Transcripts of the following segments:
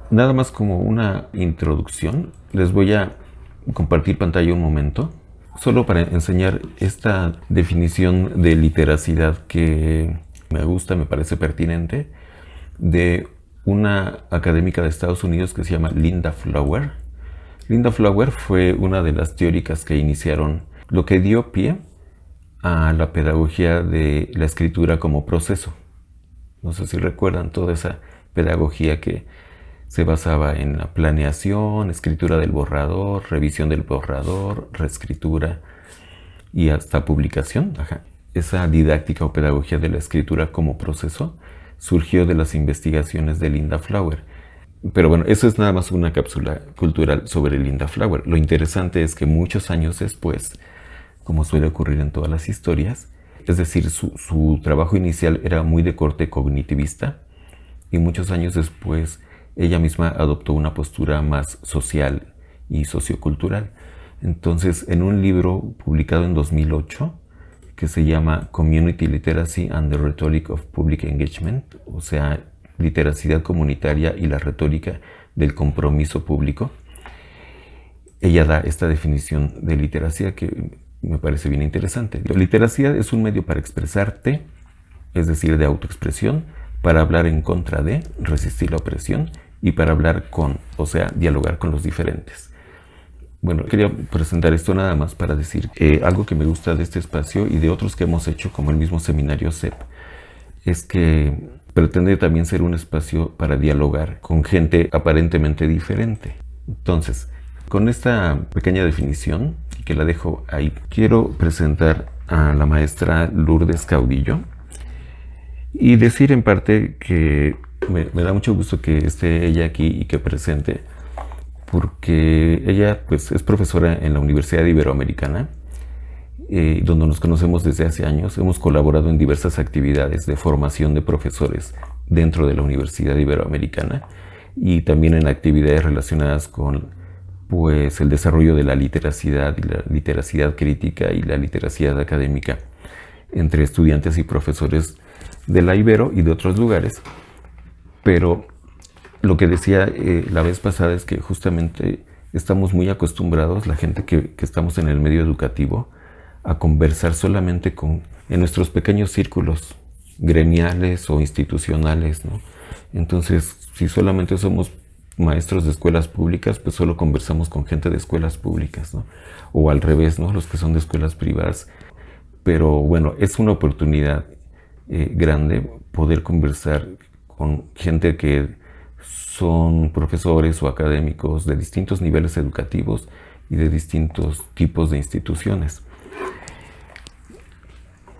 Nada más como una introducción, les voy a compartir pantalla un momento, solo para enseñar esta definición de literacidad que me gusta, me parece pertinente, de una académica de Estados Unidos que se llama Linda Flower. Linda Flower fue una de las teóricas que iniciaron lo que dio pie a la pedagogía de la escritura como proceso. No sé si recuerdan toda esa pedagogía que se basaba en la planeación, escritura del borrador, revisión del borrador, reescritura y hasta publicación. Ajá. Esa didáctica o pedagogía de la escritura como proceso surgió de las investigaciones de Linda Flower. Pero bueno, eso es nada más una cápsula cultural sobre Linda Flower. Lo interesante es que muchos años después, como suele ocurrir en todas las historias, es decir, su trabajo inicial era muy de corte cognitivista y muchos años después ella misma adoptó una postura más social y sociocultural. Entonces, en un libro publicado en 2008, que se llama Community Literacy and the Rhetoric of Public Engagement, o sea, literacidad comunitaria y la retórica del compromiso público, ella da esta definición de literacia que me parece bien interesante. La literacia es un medio para expresarte, es decir, de autoexpresión, para hablar en contra de, resistir la opresión, y para hablar con, o sea, dialogar con los diferentes. Bueno, quería presentar esto nada más para decir algo que me gusta de este espacio y de otros que hemos hecho, como el mismo seminario CEP, es que pretende también ser un espacio para dialogar con gente aparentemente diferente. Entonces, con esta pequeña definición, que la dejo ahí, quiero presentar a la maestra Lourdes Caudillo y decir en parte que me da mucho gusto que esté ella aquí y que presente, porque ella pues, es profesora en la Universidad Iberoamericana, donde nos conocemos desde hace años. Hemos colaborado en diversas actividades de formación de profesores dentro de la Universidad Iberoamericana y también en actividades relacionadas con pues, el desarrollo de la literacidad y la literacidad crítica y la literacidad académica entre estudiantes y profesores de la Ibero y de otros lugares. Pero lo que decía la vez pasada es que justamente estamos muy acostumbrados, la gente que estamos en el medio educativo, a conversar solamente en nuestros pequeños círculos gremiales o institucionales, ¿no? Entonces, si solamente somos maestros de escuelas públicas, pues solo conversamos con gente de escuelas públicas, ¿no? O al revés, ¿no? Los que son de escuelas privadas. Pero bueno, es una oportunidad grande poder conversar con gente que son profesores o académicos de distintos niveles educativos y de distintos tipos de instituciones.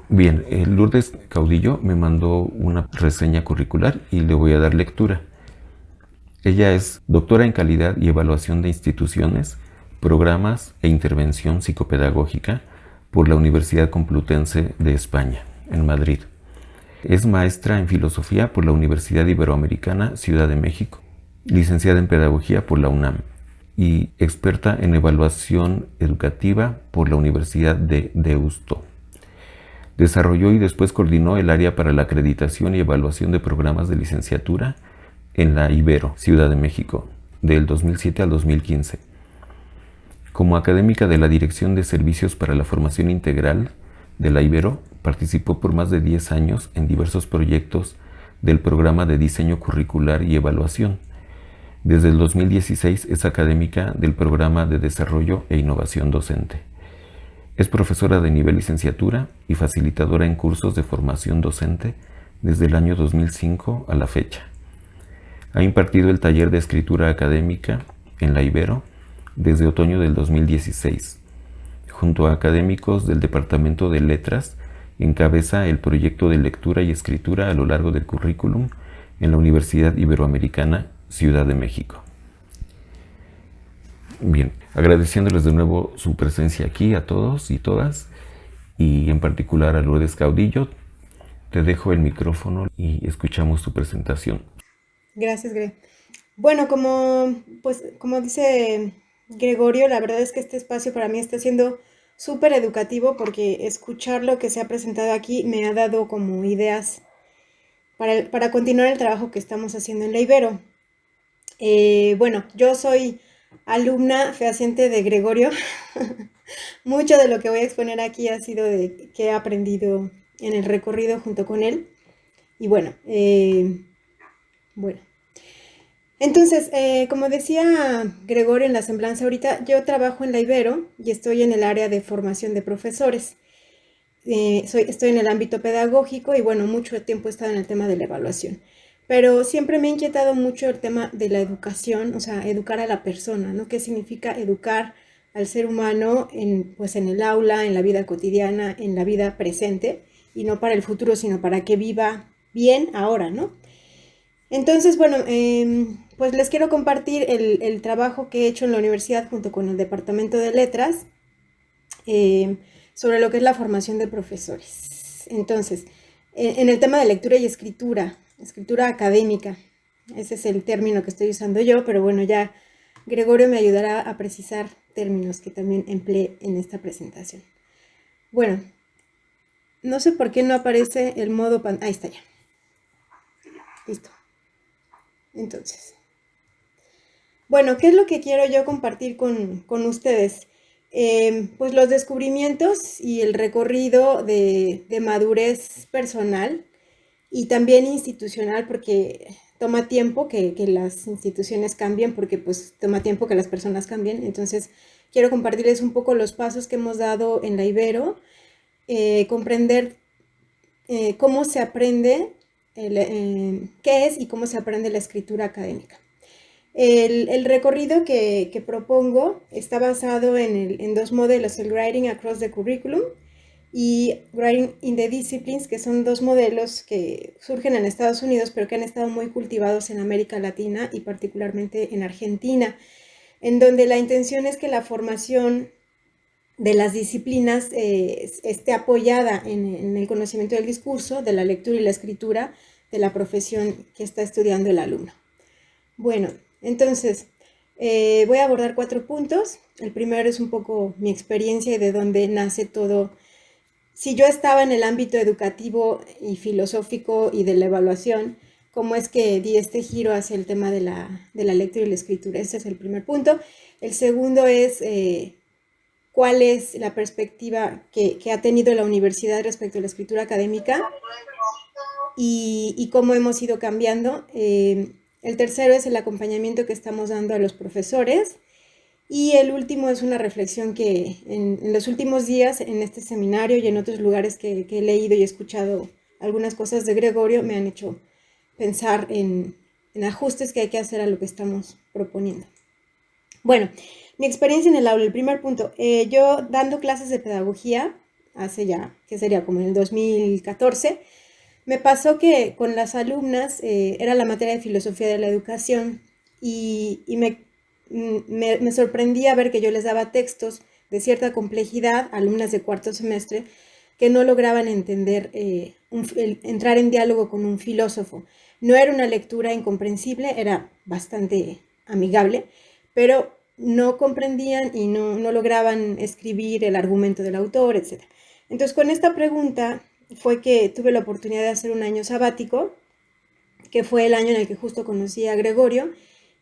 Bien, Lourdes Caudillo me mandó una reseña curricular y le voy a dar lectura. Ella es doctora en calidad y evaluación de instituciones, programas e intervención psicopedagógica por la Universidad Complutense de España, en Madrid. Es maestra en filosofía por la Universidad Iberoamericana, Ciudad de México, licenciada en pedagogía por la UNAM y experta en evaluación educativa por la Universidad de Deusto. Desarrolló y después coordinó el área para la acreditación y evaluación de programas de licenciatura en la Ibero, Ciudad de México, del 2007 al 2015. Como académica de la Dirección de Servicios para la Formación Integral de la Ibero, participó por más de 10 años en diversos proyectos del programa de diseño curricular y evaluación. Desde el 2016 es académica del programa de desarrollo e innovación docente. Es profesora de nivel licenciatura y facilitadora en cursos de formación docente desde el año 2005 a la fecha. Ha impartido el taller de escritura académica en la Ibero desde otoño del 2016. Junto a académicos del Departamento de Letras, encabeza el proyecto de lectura y escritura a lo largo del currículum en la Universidad Iberoamericana, Ciudad de México. Bien, agradeciéndoles de nuevo su presencia aquí a todos y todas, y en particular a Lourdes Caudillo, te dejo el micrófono y escuchamos tu presentación. Gracias, Gre. Bueno, como dice Gregorio, la verdad es que este espacio para mí está siendo súper educativo porque escuchar lo que se ha presentado aquí me ha dado como ideas para continuar el trabajo que estamos haciendo en la Ibero. Bueno, yo soy alumna fehaciente de Gregorio. Mucho de lo que voy a exponer aquí ha sido de que he aprendido en el recorrido junto con él. Y bueno. Entonces, como decía Gregorio en la semblanza ahorita, yo trabajo en la Ibero y estoy en el área de formación de profesores. Estoy en el ámbito pedagógico y bueno, mucho tiempo he estado en el tema de la evaluación. Pero siempre me ha inquietado mucho el tema de la educación, o sea, educar a la persona, ¿no? ¿Qué significa educar al ser humano pues en el aula, en la vida cotidiana, en la vida presente, y no para el futuro, sino para que viva bien ahora, ¿no? Entonces, bueno, pues les quiero compartir el trabajo que he hecho en la universidad junto con el Departamento de Letras eh, sobre lo que es la formación de profesores. Entonces, en el tema de lectura y escritura, escritura académica, ese es el término que estoy usando yo, pero bueno, ya Gregorio me ayudará a precisar términos que también empleé en esta presentación. Bueno, no sé por qué no aparece el modo ahí está ya. Listo. Entonces, bueno, ¿qué es lo que quiero yo compartir con ustedes? Pues los descubrimientos y el recorrido de madurez personal y también institucional, porque toma tiempo que las instituciones cambien, porque pues toma tiempo que las personas cambien. Entonces, quiero compartirles un poco los pasos que hemos dado en la Ibero, comprender cómo se aprende, qué es y cómo se aprende la escritura académica. El recorrido que propongo está basado en dos modelos, el Writing Across the Curriculum y Writing in the Disciplines, que son dos modelos que surgen en Estados Unidos, pero que han estado muy cultivados en América Latina y particularmente en Argentina, en donde la intención es que la formación de las disciplinas esté apoyada en el conocimiento del discurso, de la lectura y la escritura de la profesión que está estudiando el alumno. Bueno, entonces voy a abordar 4 puntos. El primero es un poco mi experiencia y de dónde nace todo. Si yo estaba en el ámbito educativo y filosófico y de la evaluación, ¿cómo es que di este giro hacia el tema de la lectura y la escritura? Ese es el primer punto. El segundo es cuál es la perspectiva que ha tenido la universidad respecto a la escritura académica y cómo hemos ido cambiando. El tercero es el acompañamiento que estamos dando a los profesores. Y el último es una reflexión que en los últimos días, en este seminario y en otros lugares que he leído y escuchado algunas cosas de Gregorio, me han hecho pensar en ajustes que hay que hacer a lo que estamos proponiendo. Bueno, mi experiencia en el aula, el primer punto. Yo dando clases de pedagogía, hace ya, que sería como en el 2014, me pasó que con las alumnas era la materia de filosofía de la educación y me sorprendía ver que yo les daba textos de cierta complejidad, alumnas de cuarto semestre, que no lograban entender, entrar en diálogo con un filósofo. No era una lectura incomprensible, era bastante amigable, pero no comprendían y no lograban escribir el argumento del autor, etc. Entonces, con esta pregunta fue que tuve la oportunidad de hacer un año sabático, que fue el año en el que justo conocí a Gregorio,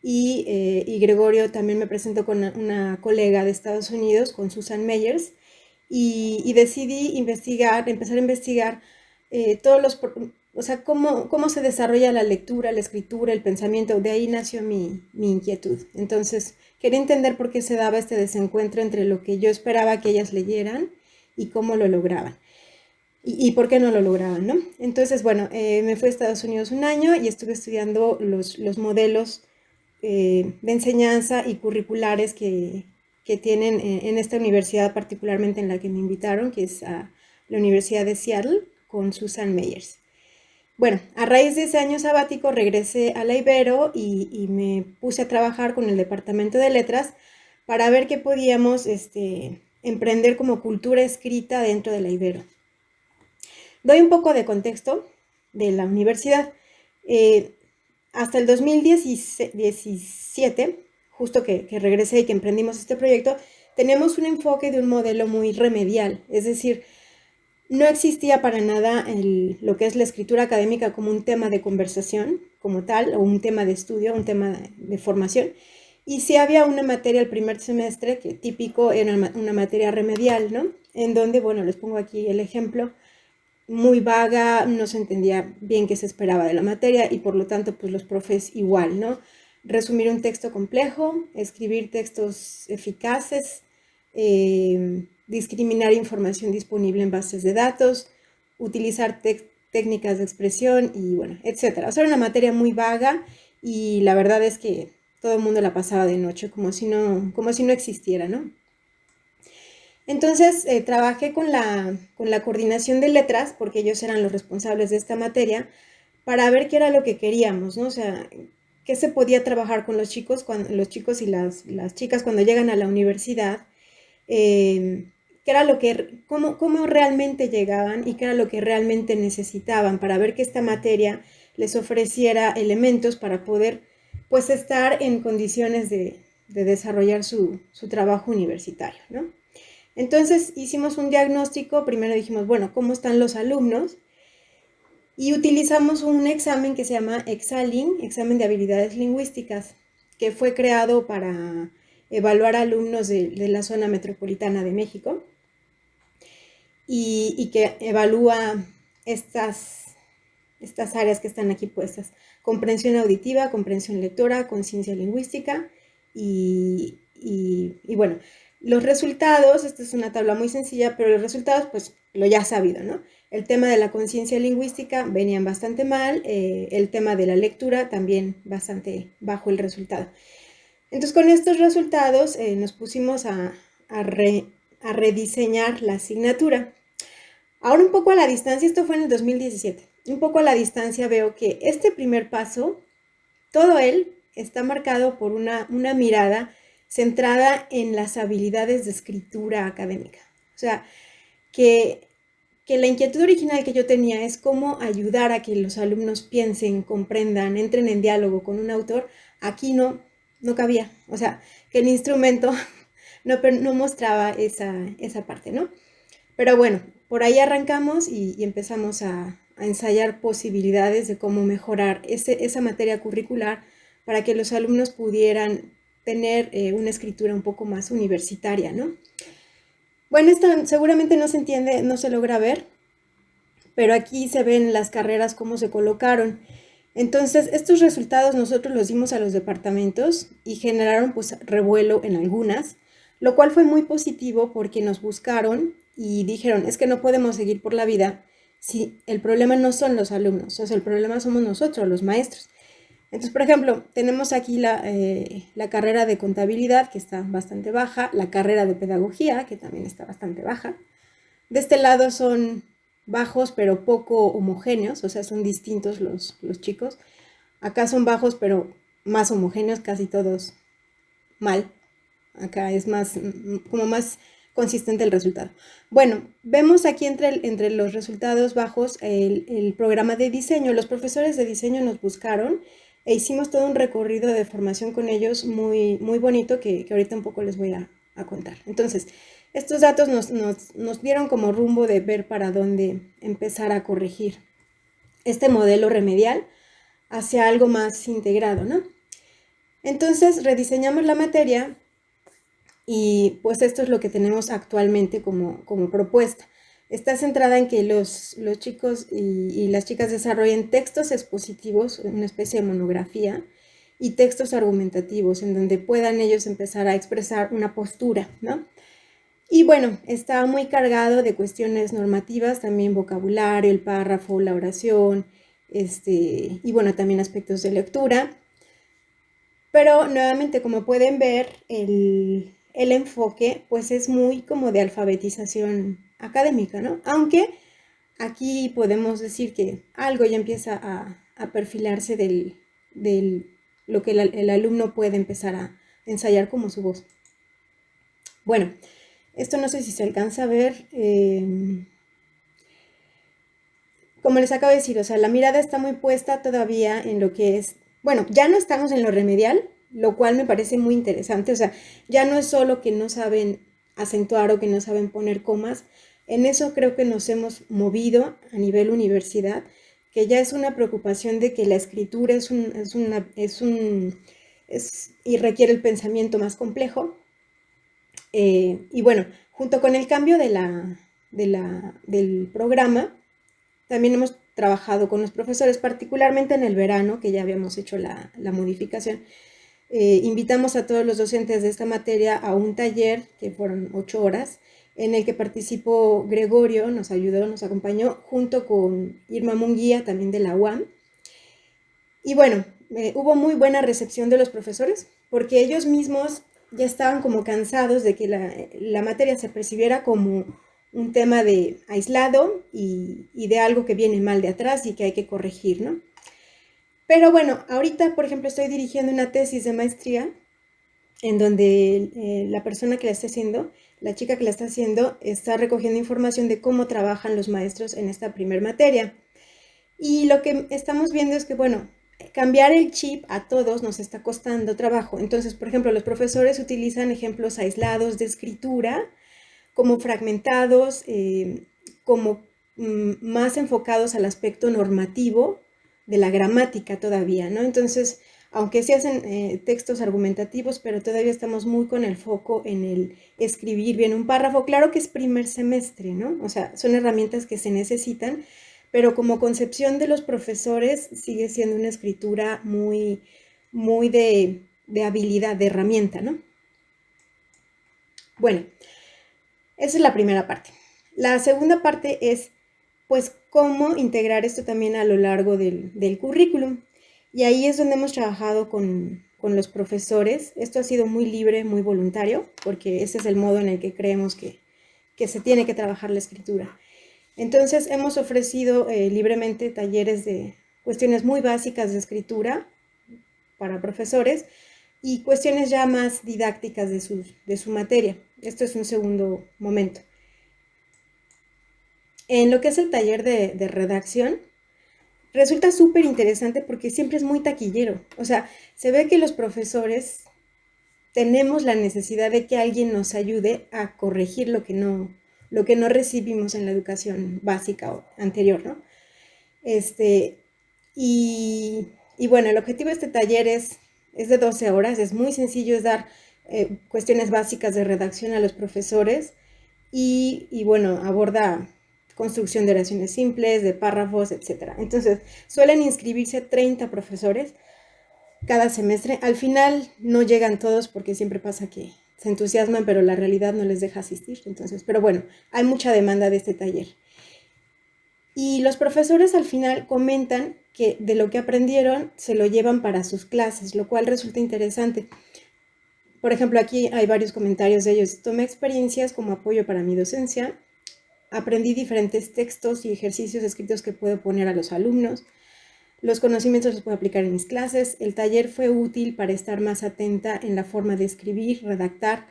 y Gregorio también me presentó con una colega de Estados Unidos, con Susan Meyers, y decidí empezar a investigar o sea, cómo se desarrolla la lectura, la escritura, el pensamiento. De ahí nació mi inquietud. Entonces, quería entender por qué se daba este desencuentro entre lo que yo esperaba que ellas leyeran y cómo lo lograban. Y por qué no lo lograban, ¿no? Entonces, bueno, me fui a Estados Unidos un año y estuve estudiando los modelos de enseñanza y curriculares que tienen en esta universidad, particularmente en la que me invitaron, que es a la Universidad de Seattle, con Susan Meyers. Bueno, a raíz de ese año sabático regresé a la Ibero y me puse a trabajar con el Departamento de Letras para ver qué podíamos emprender como cultura escrita dentro de la Ibero. Doy un poco de contexto de la universidad. Hasta el 2017, justo que regresé y que emprendimos este proyecto, teníamos un enfoque de un modelo muy remedial, es decir, No existía para nada lo que es la escritura académica como un tema de conversación, como tal, o un tema de estudio, un tema de formación. Y sí había una materia el primer semestre que típico era una materia remedial, ¿no? En donde, bueno, les pongo aquí el ejemplo, muy vaga, no se entendía bien qué se esperaba de la materia y por lo tanto, pues los profes igual, ¿no? Resumir un texto complejo, escribir textos eficaces, discriminar información disponible en bases de datos, utilizar técnicas de expresión y bueno, etcétera. O sea, era una materia muy vaga y la verdad es que todo el mundo la pasaba de noche como si no existiera, ¿no? Entonces trabajé con la coordinación de letras, porque ellos eran los responsables de esta materia, para ver qué era lo que queríamos, ¿no? O sea, qué se podía trabajar con los chicos y las chicas cuando llegan a la universidad, qué era cómo realmente llegaban y qué era lo que realmente necesitaban, para ver que esta materia les ofreciera elementos para poder, pues, estar en condiciones de desarrollar su trabajo universitario, ¿no? Entonces hicimos un diagnóstico, primero dijimos, bueno, ¿cómo están los alumnos? Y utilizamos un examen que se llama Exalin, examen de habilidades lingüísticas, que fue creado para evaluar alumnos de la zona metropolitana de México y que evalúa estas áreas que están aquí puestas: comprensión auditiva, comprensión lectora, conciencia lingüística y bueno, los resultados, esta es una tabla muy sencilla, pero los resultados pues lo ya sabido, ¿no? El tema de la conciencia lingüística venían bastante mal, el tema de la lectura también bastante bajo el resultado. Entonces con estos resultados nos pusimos a rediseñar la asignatura. Ahora un poco a la distancia, esto fue en el 2017, un poco a la distancia veo que este primer paso, todo él está marcado por una mirada centrada en las habilidades de escritura académica. O sea, que, que la inquietud original que yo tenía es cómo ayudar a que los alumnos piensen, comprendan, entren en diálogo con un autor. Aquí no cabía. O sea, que el instrumento no mostraba esa parte, ¿no? Pero bueno, por ahí arrancamos y empezamos a ensayar posibilidades de cómo mejorar esa materia curricular para que los alumnos pudieran tener una escritura un poco más universitaria, ¿no? Bueno, esto seguramente no se entiende, no se logra ver, pero aquí se ven las carreras cómo se colocaron. Entonces, estos resultados nosotros los dimos a los departamentos y generaron pues revuelo en algunas, lo cual fue muy positivo porque nos buscaron y dijeron, es que no podemos seguir por la vida si el problema no son los alumnos, o sea, el problema somos nosotros, los maestros. Entonces, por ejemplo, tenemos aquí la carrera de contabilidad, que está bastante baja, la carrera de pedagogía, que también está bastante baja. De este lado son bajos, pero poco homogéneos, o sea, son distintos los chicos. Acá son bajos, pero más homogéneos, casi todos mal. Acá es como más consistente el resultado. Bueno, vemos aquí entre los resultados bajos el programa de diseño. Los profesores de diseño nos buscaron e hicimos todo un recorrido de formación con ellos muy, muy bonito que ahorita un poco les voy a contar. Entonces, estos datos nos dieron como rumbo de ver para dónde empezar a corregir este modelo remedial hacia algo más integrado, ¿no? Entonces rediseñamos la materia y pues esto es lo que tenemos actualmente como propuesta. Está centrada en que los chicos y las chicas desarrollen textos expositivos, una especie de monografía, y textos argumentativos, en donde puedan ellos empezar a expresar una postura, ¿no? Y bueno, está muy cargado de cuestiones normativas, también vocabulario, el párrafo, la oración, y bueno, también aspectos de lectura. Pero nuevamente, como pueden ver, el enfoque pues es muy como de alfabetización académica, ¿no? Aunque aquí podemos decir que algo ya empieza a perfilarse del lo que el alumno puede empezar a ensayar como su voz. Bueno, esto no sé si se alcanza a ver. Como les acabo de decir, o sea, la mirada está muy puesta todavía en lo que es, bueno, ya no estamos en lo remedial, lo cual me parece muy interesante, o sea, ya no es solo que no saben acentuar o que no saben poner comas, En eso creo que nos hemos movido a nivel universidad, que ya es una preocupación de que la escritura y requiere el pensamiento más complejo. Y bueno, junto con el cambio del programa, también hemos trabajado con los profesores, particularmente en el verano, que ya habíamos hecho la modificación. Invitamos a todos los docentes de esta materia a un taller, que fueron 8 horas, en el que participó Gregorio, nos ayudó, nos acompañó, junto con Irma Munguía, también de la UAM. Y bueno, hubo muy buena recepción de los profesores, porque ellos mismos ya estaban como cansados de que la materia se percibiera como un tema de aislado y de algo que viene mal de atrás y que hay que corregir, ¿no? Pero bueno, ahorita, por ejemplo, estoy dirigiendo una tesis de maestría en donde la persona que la está haciendo, la chica que la está haciendo, está recogiendo información de cómo trabajan los maestros en esta primer materia. Y lo que estamos viendo es que, bueno, cambiar el chip a todos nos está costando trabajo. Entonces, por ejemplo, los profesores utilizan ejemplos aislados de escritura, como fragmentados, como más enfocados al aspecto normativo de la gramática todavía, ¿no? Entonces, aunque se hacen textos argumentativos, pero todavía estamos muy con el foco en el escribir bien un párrafo. Claro que es primer semestre, ¿no? O sea, son herramientas que se necesitan, pero como concepción de los profesores sigue siendo una escritura muy de habilidad, de herramienta, ¿no? Bueno, esa es la primera parte. La segunda parte es, pues, cómo integrar esto también a lo largo del currículum. Y ahí es donde hemos trabajado con los profesores. Esto ha sido muy libre, muy voluntario, porque ese es el modo en el que creemos que se tiene que trabajar la escritura. Entonces, hemos ofrecido libremente talleres de cuestiones muy básicas de escritura para profesores y cuestiones ya más didácticas de su materia. Esto es un segundo momento. En lo que es el taller de redacción, resulta súper interesante porque siempre es muy taquillero. O sea, se ve que los profesores tenemos la necesidad de que alguien nos ayude a corregir lo que no recibimos en la educación básica o anterior, ¿no? Este, y, y bueno, el objetivo de este taller es de 12 horas, es muy sencillo, es dar cuestiones básicas de redacción a los profesores y bueno, aborda construcción de oraciones simples, de párrafos, etc. Entonces, suelen inscribirse 30 profesores cada semestre. Al final no llegan todos porque siempre pasa que se entusiasman, pero la realidad no les deja asistir. Entonces, pero bueno, hay mucha demanda de este taller. Y los profesores al final comentan que de lo que aprendieron se lo llevan para sus clases, lo cual resulta interesante. Por ejemplo, aquí hay varios comentarios de ellos. Tomé experiencias como apoyo para mi docencia. Aprendí diferentes textos y ejercicios escritos que puedo poner a los alumnos. Los conocimientos los puedo aplicar en mis clases. El taller fue útil para estar más atenta en la forma de escribir, redactar,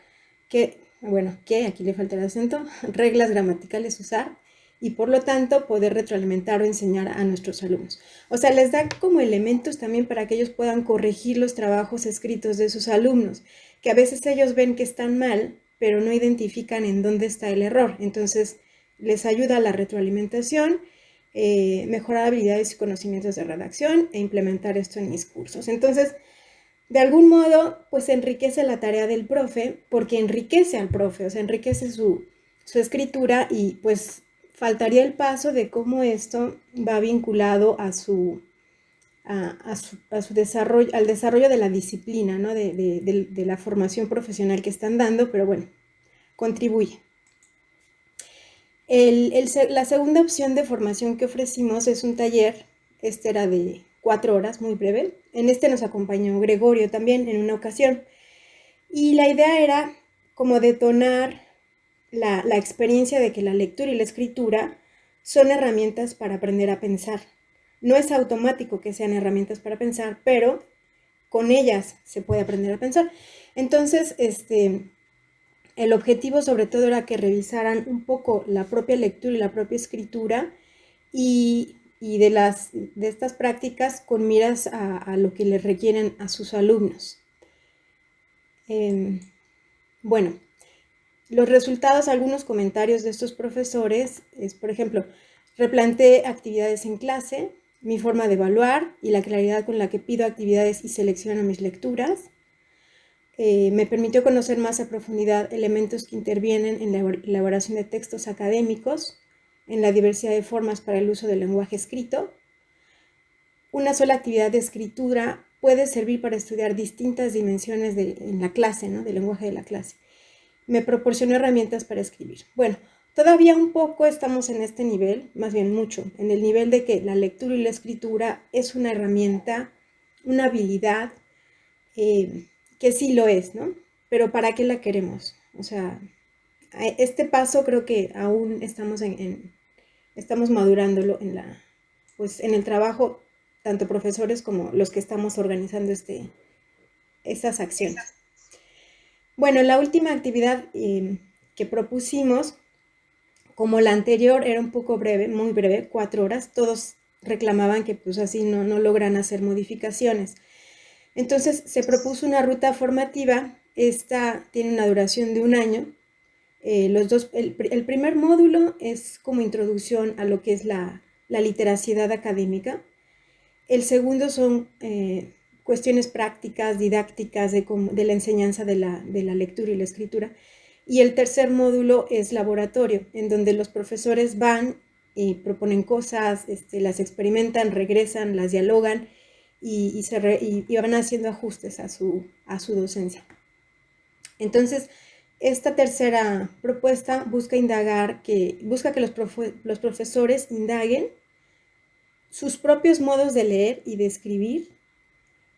aquí le falta el acento, reglas gramaticales usar y por lo tanto poder retroalimentar o enseñar a nuestros alumnos. O sea, les da como elementos también para que ellos puedan corregir los trabajos escritos de sus alumnos, que a veces ellos ven que están mal, pero no identifican en dónde está el error. Entonces, les ayuda a la retroalimentación, mejorar habilidades y conocimientos de redacción e implementar esto en mis cursos. Entonces, de algún modo, pues enriquece la tarea del profe, porque enriquece al profe, o sea, enriquece su escritura y pues faltaría el paso de cómo esto va vinculado a su desarrollo, al desarrollo de la disciplina, ¿no? de la formación profesional que están dando, pero bueno, contribuye. La segunda opción de formación que ofrecimos es un taller, este era de 4 horas, muy breve. En este nos acompañó Gregorio también en una ocasión. Y la idea era como detonar la experiencia de que la lectura y la escritura son herramientas para aprender a pensar. No es automático que sean herramientas para pensar, pero con ellas se puede aprender a pensar. Entonces, el objetivo sobre todo era que revisaran un poco la propia lectura y la propia escritura y de estas prácticas con miras a lo que les requieren a sus alumnos. Bueno, Los resultados, algunos comentarios de estos profesores es, por ejemplo, replanteé actividades en clase, mi forma de evaluar y la claridad con la que pido actividades y selecciono mis lecturas. Me permitió conocer más a profundidad elementos que intervienen en la elaboración de textos académicos, en la diversidad de formas para el uso del lenguaje escrito. Una sola actividad de escritura puede servir para estudiar distintas dimensiones en la clase, ¿no? Del lenguaje de la clase. Me proporcionó herramientas para escribir. Bueno, todavía un poco estamos en este nivel, más bien mucho, en el nivel de que la lectura y la escritura es una herramienta, una habilidad, que sí lo es, ¿no? Pero ¿para qué la queremos? O sea, este paso creo que aún estamos madurándolo pues, en el trabajo, tanto profesores como los que estamos organizando estas acciones. Bueno, la última actividad que propusimos, como la anterior era un poco breve, muy breve, 4 horas, todos reclamaban que pues así no logran hacer modificaciones. Entonces se propuso una ruta formativa, esta tiene una duración de 1 año. El primer módulo es como introducción a lo que es la literacidad académica. El segundo son cuestiones prácticas, didácticas de la enseñanza de la lectura y la escritura. Y el tercer módulo es laboratorio, en donde los profesores van y proponen cosas, las experimentan, regresan, las dialogan y van haciendo ajustes a su docencia. Entonces, esta tercera propuesta busca que los profesores indaguen sus propios modos de leer y de escribir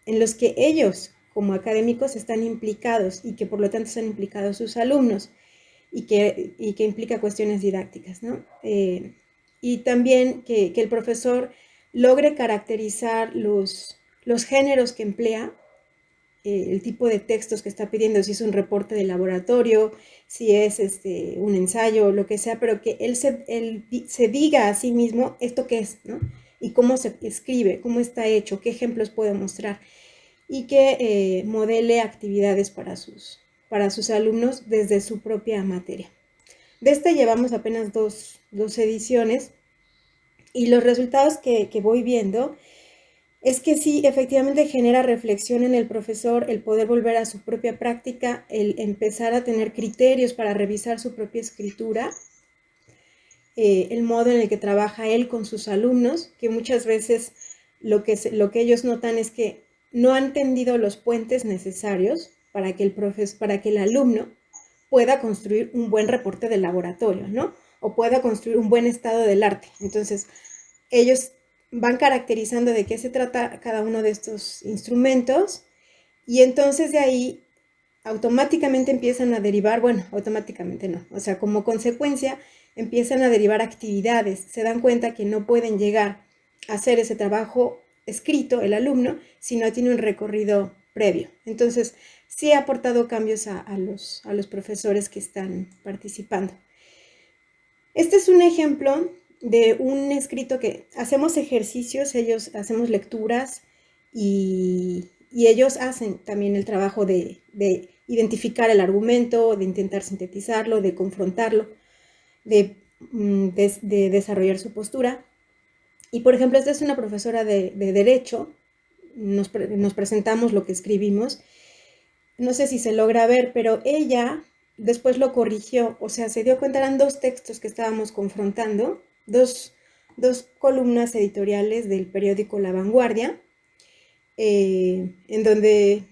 en los que ellos, como académicos, están implicados y que por lo tanto están implicados sus alumnos y que implica cuestiones didácticas, ¿no? Y también que el profesor logre caracterizar los géneros que emplea, el tipo de textos que está pidiendo, si es un reporte de laboratorio, si es un ensayo, lo que sea, pero que él se diga a sí mismo esto qué es, ¿no? Y cómo se escribe, cómo está hecho, qué ejemplos puede mostrar y que modele actividades para sus alumnos desde su propia materia. De este llevamos apenas dos ediciones y los resultados que voy viendo es que sí, efectivamente genera reflexión en el profesor, el poder volver a su propia práctica, el empezar a tener criterios para revisar su propia escritura, el modo en el que trabaja él con sus alumnos, que muchas veces lo que ellos notan es que no han tendido los puentes necesarios para que el alumno pueda construir un buen reporte de laboratorio, ¿no? O pueda construir un buen estado del arte. Entonces, ellos van caracterizando de qué se trata cada uno de estos instrumentos y entonces de ahí automáticamente empiezan a derivar, bueno, automáticamente no, o sea, como consecuencia empiezan a derivar actividades, se dan cuenta que no pueden llegar a hacer ese trabajo escrito el alumno si no tiene un recorrido previo. Entonces, sí ha aportado cambios a los profesores que están participando. Este es un ejemplo de un escrito que hacemos ejercicios, ellos hacemos lecturas y ellos hacen también el trabajo de identificar el argumento, de intentar sintetizarlo, de confrontarlo, de desarrollar su postura. Y por ejemplo, esta es una profesora de Derecho, nos presentamos lo que escribimos, no sé si se logra ver, pero ella después lo corrigió, o sea, se dio cuenta, eran 2 textos que estábamos confrontando, dos columnas editoriales del periódico La Vanguardia, en donde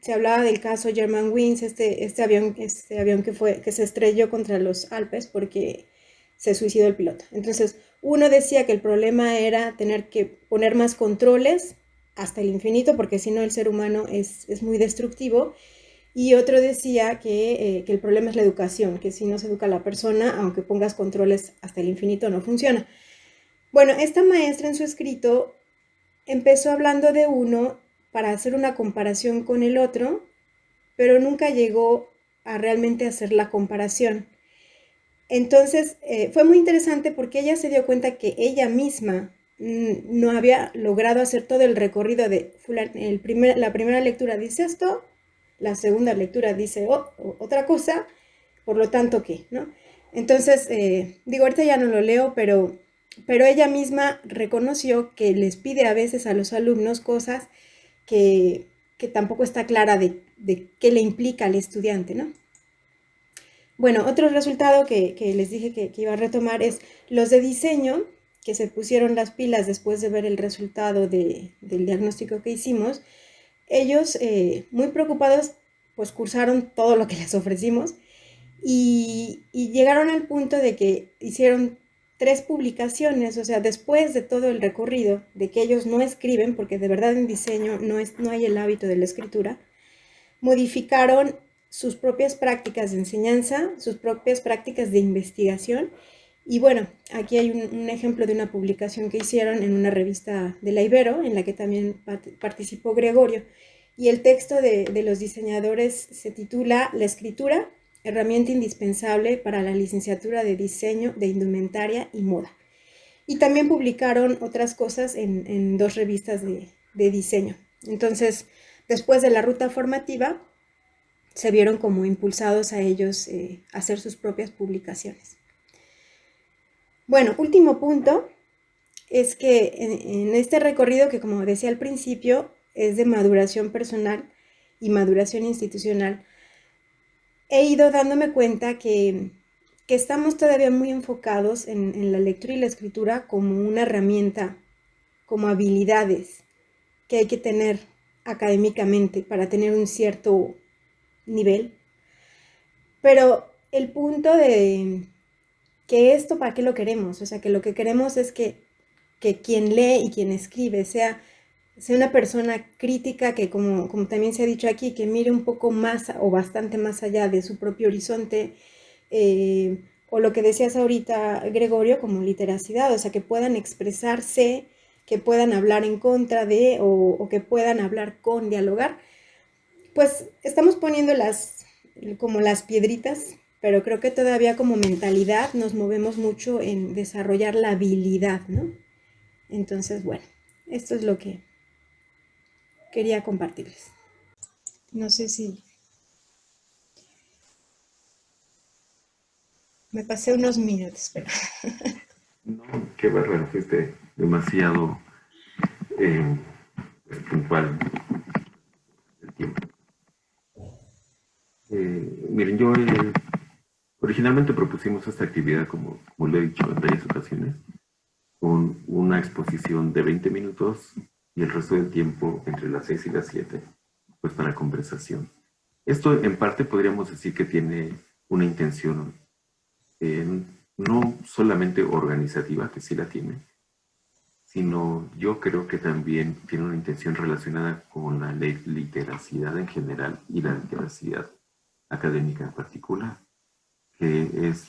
se hablaba del caso Germanwings, este avión que se estrelló contra los Alpes porque se suicidó el piloto. Entonces, uno decía que el problema era tener que poner más controles hasta el infinito, porque si no el ser humano es muy destructivo, y otro decía que el problema es la educación, que si no se educa a la persona, aunque pongas controles hasta el infinito, no funciona. Bueno, esta maestra en su escrito empezó hablando de uno para hacer una comparación con el otro, pero nunca llegó a realmente hacer la comparación. Entonces, fue muy interesante porque ella se dio cuenta que ella misma no había logrado hacer todo el recorrido de la primera lectura dice esto, la segunda lectura dice otra cosa, por lo tanto, ¿qué? ¿No? Entonces, digo, ahorita ya no lo leo, pero ella misma reconoció que les pide a veces a los alumnos cosas que, que tampoco está clara de qué le implica al estudiante, ¿no? Bueno, otro resultado que les dije que iba a retomar es los de diseño, que se pusieron las pilas después de ver el resultado del diagnóstico que hicimos. Ellos, muy preocupados, pues cursaron todo lo que les ofrecimos y llegaron al punto de que hicieron 3 publicaciones, o sea, después de todo el recorrido, de que ellos no escriben, porque de verdad en diseño no hay el hábito de la escritura, modificaron sus propias prácticas de enseñanza, sus propias prácticas de investigación. Y bueno, aquí hay un ejemplo de una publicación que hicieron en una revista de la Ibero, en la que también participó Gregorio. Y el texto de los diseñadores se titula La escritura, herramienta indispensable para la licenciatura de diseño de indumentaria y moda. Y también publicaron otras cosas en 2 revistas de diseño. Entonces, después de la ruta formativa, se vieron como impulsados a ellos a hacer sus propias publicaciones. Bueno, último punto es que en este recorrido que, como decía al principio, es de maduración personal y maduración institucional, he ido dándome cuenta que estamos todavía muy enfocados en la lectura y la escritura como una herramienta, como habilidades que hay que tener académicamente para tener un cierto nivel. Pero el punto de que esto, ¿para qué lo queremos? O sea, que lo que queremos es que quien lee y quien escribe sea una persona crítica que, como también se ha dicho aquí, que mire un poco más o bastante más allá de su propio horizonte, o lo que decías ahorita, Gregorio, como literacidad, o sea, que puedan expresarse, que puedan hablar en contra de, o que puedan hablar con, dialogar. Pues estamos poniendo como las piedritas, pero creo que todavía como mentalidad nos movemos mucho en desarrollar la habilidad, ¿no? Entonces, bueno, esto es lo que quería compartirles. No sé si me pasé unos minutos, pero No, qué bárbaro, fuiste demasiado eh, puntual el tiempo. Miren, originalmente propusimos esta actividad, como lo he dicho en varias ocasiones, con una exposición de 20 minutos y el resto del tiempo entre las 6 y las 7, pues para conversación. Esto en parte podríamos decir que tiene una intención no solamente organizativa, que sí la tiene, sino yo creo que también tiene una intención relacionada con la literacidad en general y la literacidad académica en particular, que es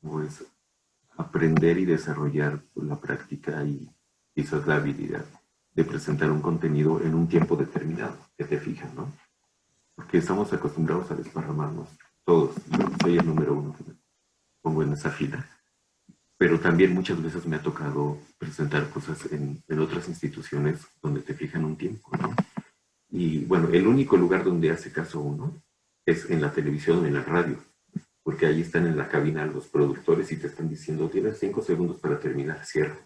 pues aprender y desarrollar la práctica y quizás la habilidad de presentar un contenido en un tiempo determinado, que te fijas, ¿no? Porque estamos acostumbrados a desparramarnos todos. Yo soy el número uno que me pongo en esa fila, pero también muchas veces me ha tocado presentar cosas en otras instituciones donde te fijan un tiempo, ¿no? Y bueno, el único lugar donde hace caso uno es en la televisión o en la radio, porque ahí están en la cabina los productores y te están diciendo, tienes 5 segundos para terminar, cierra.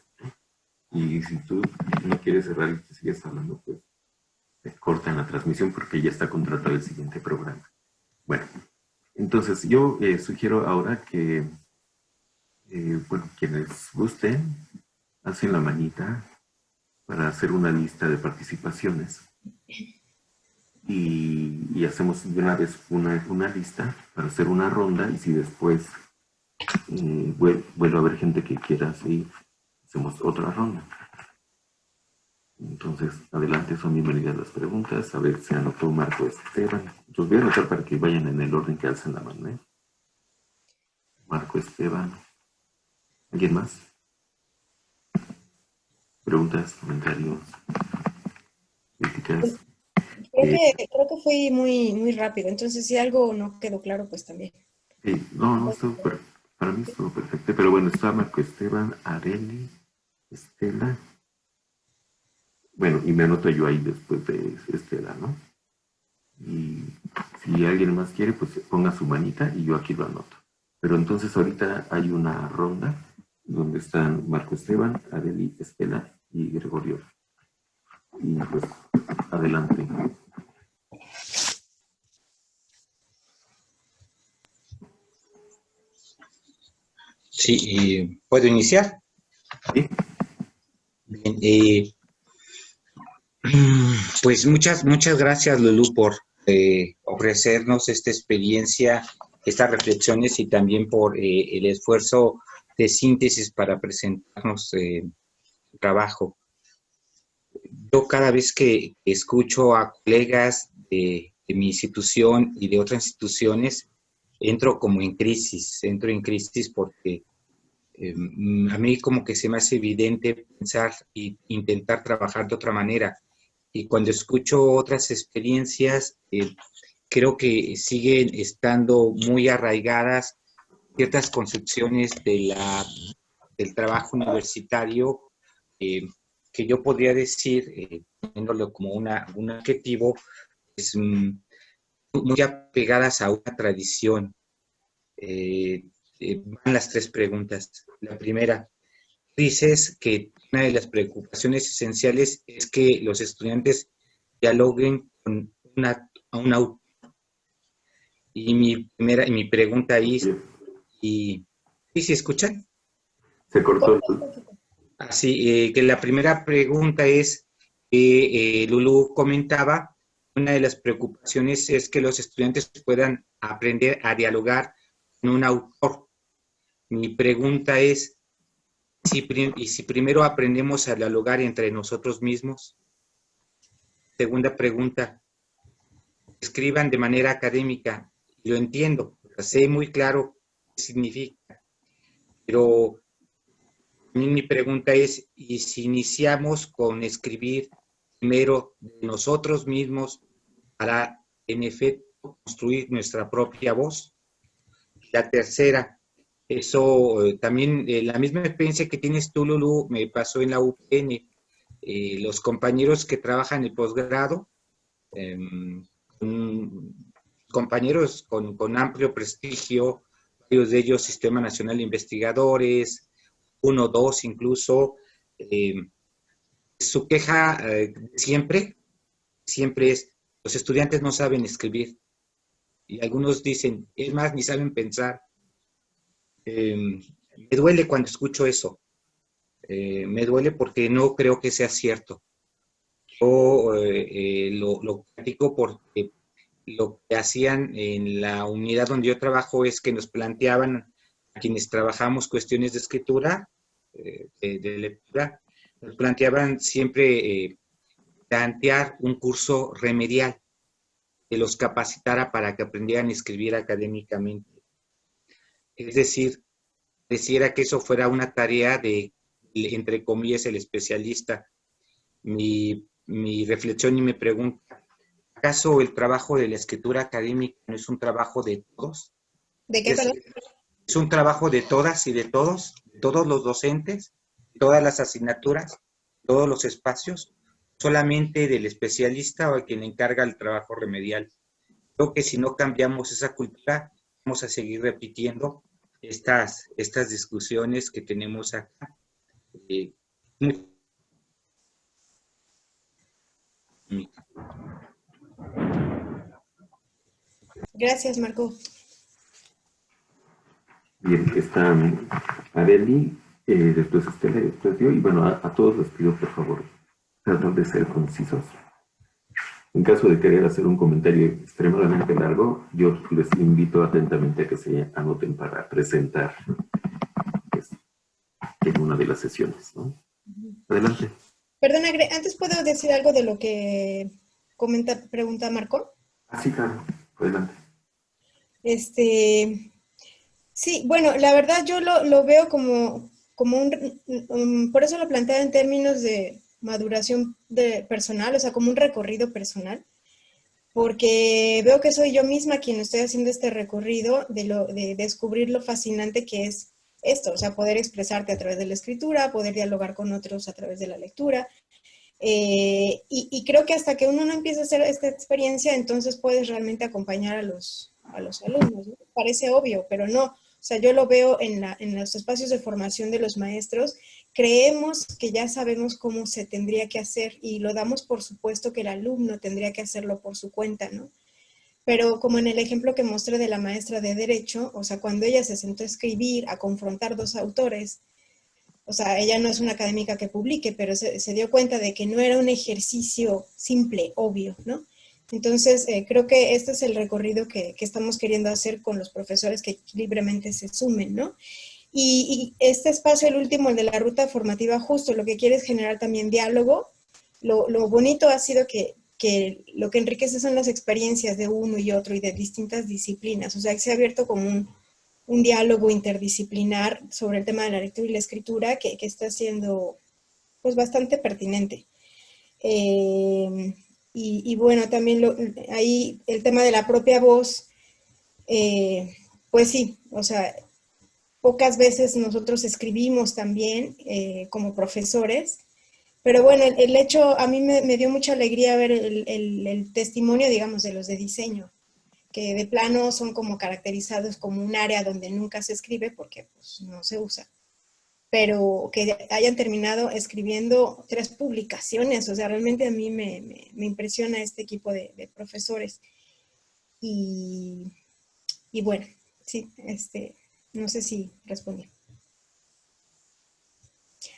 Y si tú no quieres cerrar y te sigues hablando, pues te cortan la transmisión porque ya está contratado el siguiente programa. Bueno, entonces yo sugiero ahora que, bueno, quienes gusten, hacen la manita para hacer una lista de participaciones y hacemos de una vez una lista para hacer una ronda y si después vuelve a haber gente que quiera seguir, hacemos otra ronda. Entonces, adelante, son bienvenidas las preguntas. A ver si anotó Marco Esteban. Los voy a anotar para que vayan en el orden que alzan la mano, ¿eh? Marco Esteban. ¿Alguien más? Preguntas, comentarios, críticas. creo que fui muy rápido, entonces si algo no quedó claro, pues también. No, para mí estuvo perfecto. Pero bueno, está Marco Esteban, Areli, Estela. Bueno, y me anoto yo ahí después de Estela, ¿no? Y Si alguien más quiere, pues ponga su manita y yo aquí lo anoto. Pero entonces ahorita hay una ronda donde están Marco Esteban, Areli, Estela y Gregorio. Y pues adelante. Sí, ¿puedo iniciar? ¿Sí? Bien, pues muchas gracias, Lulú, por ofrecernos esta experiencia, estas reflexiones y también por el esfuerzo de síntesis para presentarnos el trabajo. Yo cada vez que escucho a colegas de mi institución y de otras instituciones, entro en crisis porque a mí como que se me hace evidente pensar e intentar trabajar de otra manera. Y cuando escucho otras experiencias, creo que siguen estando muy arraigadas ciertas concepciones del trabajo universitario eh, que yo podría decir, poniéndolo como un adjetivo, es muy apegadas a una tradición. Eh, Van las tres preguntas. La primera, dices que una de las preocupaciones esenciales es que los estudiantes dialoguen con a un autor. Y mi pregunta es, ¿y si escuchan? Se cortó el... Así que la primera pregunta es, Lulú comentaba, una de las preocupaciones es que los estudiantes puedan aprender a dialogar con un autor. Mi pregunta es, si primero aprendemos a dialogar entre nosotros mismos. Segunda pregunta, escriban de manera académica. Lo entiendo, sé muy claro qué significa, pero mi pregunta es, ¿y si iniciamos con escribir primero de nosotros mismos para, en efecto, construir nuestra propia voz? La tercera, eso también, la misma experiencia que tienes tú, Lulú, me pasó en la UPN. Los compañeros que trabajan en el posgrado, eh, compañeros con amplio prestigio, varios de ellos Sistema Nacional de Investigadores, uno, dos incluso, su queja siempre es, los estudiantes no saben escribir. Y algunos dicen, es más, ni saben pensar. Me duele cuando escucho eso. Me duele porque no creo que sea cierto. Yo lo critico porque lo que hacían en la unidad donde yo trabajo es que nos planteaban a quienes trabajamos cuestiones de escritura, de lectura, nos planteaban siempre plantear un curso remedial que los capacitara para que aprendieran a escribir académicamente. Es decir, decía que eso fuera una tarea de, entre comillas, el especialista. Mi reflexión y mi pregunta, ¿acaso el trabajo de la escritura académica no es un trabajo de todos? ¿De qué, Es perdón? decir, es un trabajo de todas y de todos los docentes, todas las asignaturas, todos los espacios, solamente del especialista o a quien le encarga el trabajo remedial. Creo que si no cambiamos esa cultura, vamos a seguir repitiendo estas discusiones que tenemos acá. Eh, Gracias, Marco. Bien, está Areli, después Estela, después yo, y bueno, a todos les pido por favor tratar de ser concisos. En caso de querer hacer un comentario extremadamente largo, yo les invito atentamente a que se anoten para presentar pues, en una de las sesiones, ¿no? Adelante. Perdona, antes puedo decir algo de lo que pregunta Marco. Ah, sí, claro. Adelante. Sí, bueno, la verdad yo lo veo como por eso lo plantea en términos de maduración personal, o sea, como un recorrido personal, porque veo que soy yo misma quien estoy haciendo este recorrido de descubrir lo fascinante que es esto, o sea, poder expresarte a través de la escritura, poder dialogar con otros a través de la lectura, Y creo que hasta que uno no empieza a hacer esta experiencia, entonces puedes realmente acompañar a los alumnos, ¿no? Parece obvio, pero no. O sea, yo lo veo en los espacios de formación de los maestros. Creemos que ya sabemos cómo se tendría que hacer y lo damos por supuesto que el alumno tendría que hacerlo por su cuenta, ¿no? Pero como en el ejemplo que mostré de la maestra de Derecho, o sea, cuando ella se sentó a escribir, a confrontar dos autores, o sea, ella no es una académica que publique, pero se dio cuenta de que no era un ejercicio simple, obvio, ¿no? Entonces, creo que este es el recorrido que estamos queriendo hacer con los profesores que libremente se sumen, ¿no? Y este espacio, el último, el de la ruta formativa, justo lo que quiere es generar también diálogo. Lo bonito ha sido que lo que enriquece son las experiencias de uno y otro y de distintas disciplinas. O sea, que se ha abierto como un diálogo interdisciplinar sobre el tema de la lectura y la escritura que está siendo pues bastante pertinente. Y bueno, también ahí el tema de la propia voz, pues sí, o sea, pocas veces nosotros escribimos también como profesores, pero bueno, el hecho, a mí me dio mucha alegría ver el testimonio, digamos, de los de diseño, que de plano son como caracterizados como un área donde nunca se escribe porque pues, no se usa, pero que hayan terminado escribiendo 3 publicaciones, o sea, realmente a mí me impresiona este equipo de profesores. Y, y bueno, sí, no sé si respondí.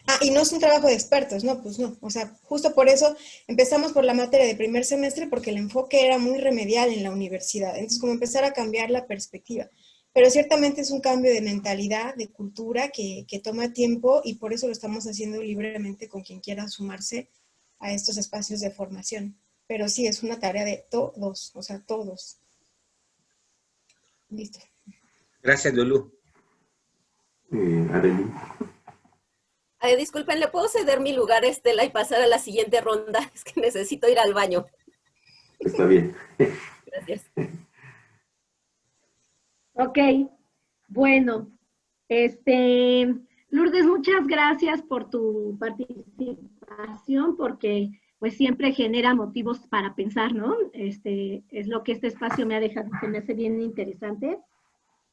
Ah, y no es un trabajo de expertos, no, pues no. O sea, justo por eso empezamos por la materia de primer semestre porque el enfoque era muy remedial en la universidad. Entonces, como empezar a cambiar la perspectiva. Pero ciertamente es un cambio de mentalidad, de cultura que toma tiempo y por eso lo estamos haciendo libremente con quien quiera sumarse a estos espacios de formación. Pero sí, es una tarea de todos, o sea, todos. Listo. Gracias, Lulú. Arely. Disculpen, ¿le puedo ceder mi lugar a Estela y pasar a la siguiente ronda? Es que necesito ir al baño. Está bien. Gracias. Ok, bueno, Lourdes, muchas gracias por tu participación, porque pues siempre genera motivos para pensar, ¿no? Es lo que este espacio me ha dejado, se me hace bien interesante.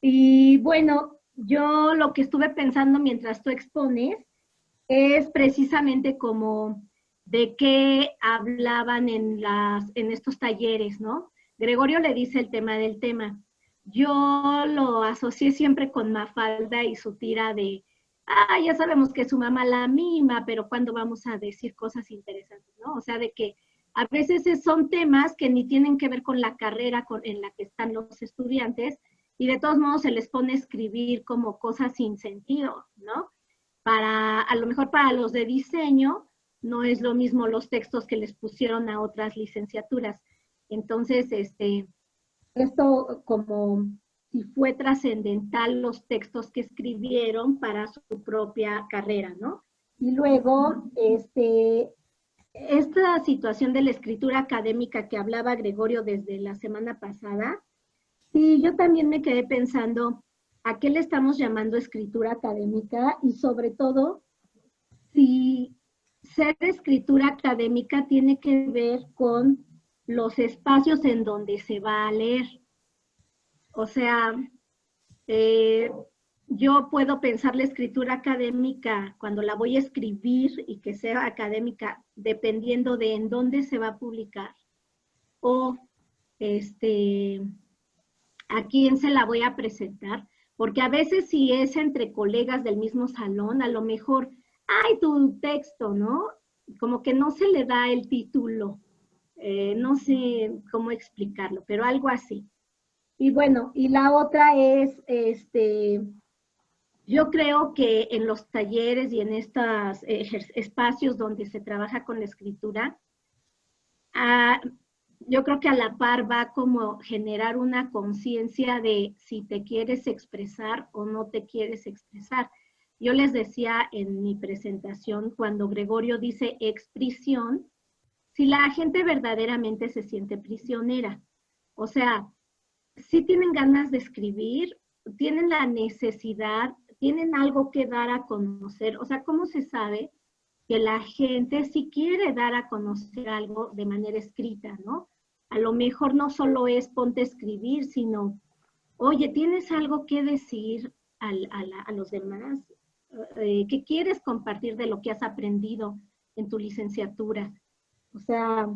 Y bueno, yo lo que estuve pensando mientras tú expones es precisamente como de qué hablaban en estos talleres, ¿no? Gregorio le dice el tema del tema. Yo lo asocié siempre con Mafalda y su tira de, ya sabemos que su mamá la mima, pero ¿cuándo vamos a decir cosas interesantes, no? O sea, de que a veces son temas que ni tienen que ver con la carrera en la que están los estudiantes y de todos modos se les pone a escribir como cosas sin sentido, ¿no? A lo mejor para los de diseño no es lo mismo los textos que les pusieron a otras licenciaturas. Entonces, esto como si fue trascendental los textos que escribieron para su propia carrera, ¿no? Y luego, esta situación de la escritura académica que hablaba Gregorio desde la semana pasada, sí, yo también me quedé pensando a qué le estamos llamando escritura académica y sobre todo si ser escritura académica tiene que ver con los espacios en donde se va a leer. O sea, yo puedo pensar la escritura académica cuando la voy a escribir y que sea académica dependiendo de en dónde se va a publicar o a quién se la voy a presentar, porque a veces si es entre colegas del mismo salón, a lo mejor, ¡ay, tu texto!, ¿no? Como que no se le da el título, no sé cómo explicarlo, pero algo así. Y bueno, y la otra es, yo creo que en los talleres y en estos espacios donde se trabaja con la escritura, yo creo que a la par va como generar una conciencia de si te quieres expresar o no te quieres expresar. Yo les decía en mi presentación, cuando Gregorio dice exprisión, si la gente verdaderamente se siente prisionera. O sea, si tienen ganas de escribir, tienen la necesidad, tienen algo que dar a conocer. O sea, ¿cómo se sabe? que la gente sí quiere dar a conocer algo de manera escrita, ¿no? A lo mejor no solo es ponte a escribir, sino, oye, ¿tienes algo que decir a los demás? ¿Qué quieres compartir de lo que has aprendido en tu licenciatura? O sea,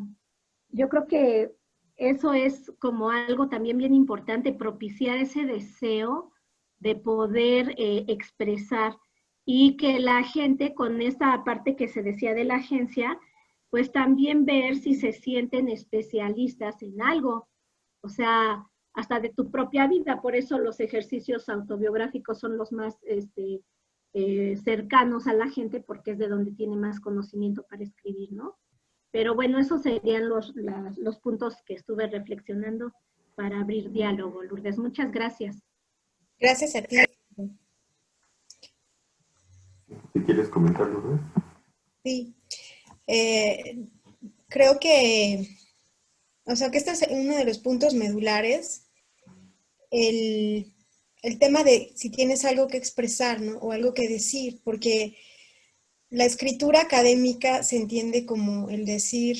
yo creo que eso es como algo también bien importante, propiciar ese deseo de poder expresar y que la gente con esta parte que se decía de la agencia, pues también ver si se sienten especialistas en algo, o sea, hasta de tu propia vida. Por eso los ejercicios autobiográficos son los más cercanos a la gente, porque es de donde tiene más conocimiento para escribir, ¿no? Pero bueno, esos serían los puntos que estuve reflexionando para abrir diálogo. Lourdes, muchas gracias. Gracias a ti. ¿Si quieres comentar, Lourdes? Sí. Creo que, o sea, que este es uno de los puntos medulares, el tema de si tienes algo que expresar, ¿no? O algo que decir, porque la escritura académica se entiende como el decir,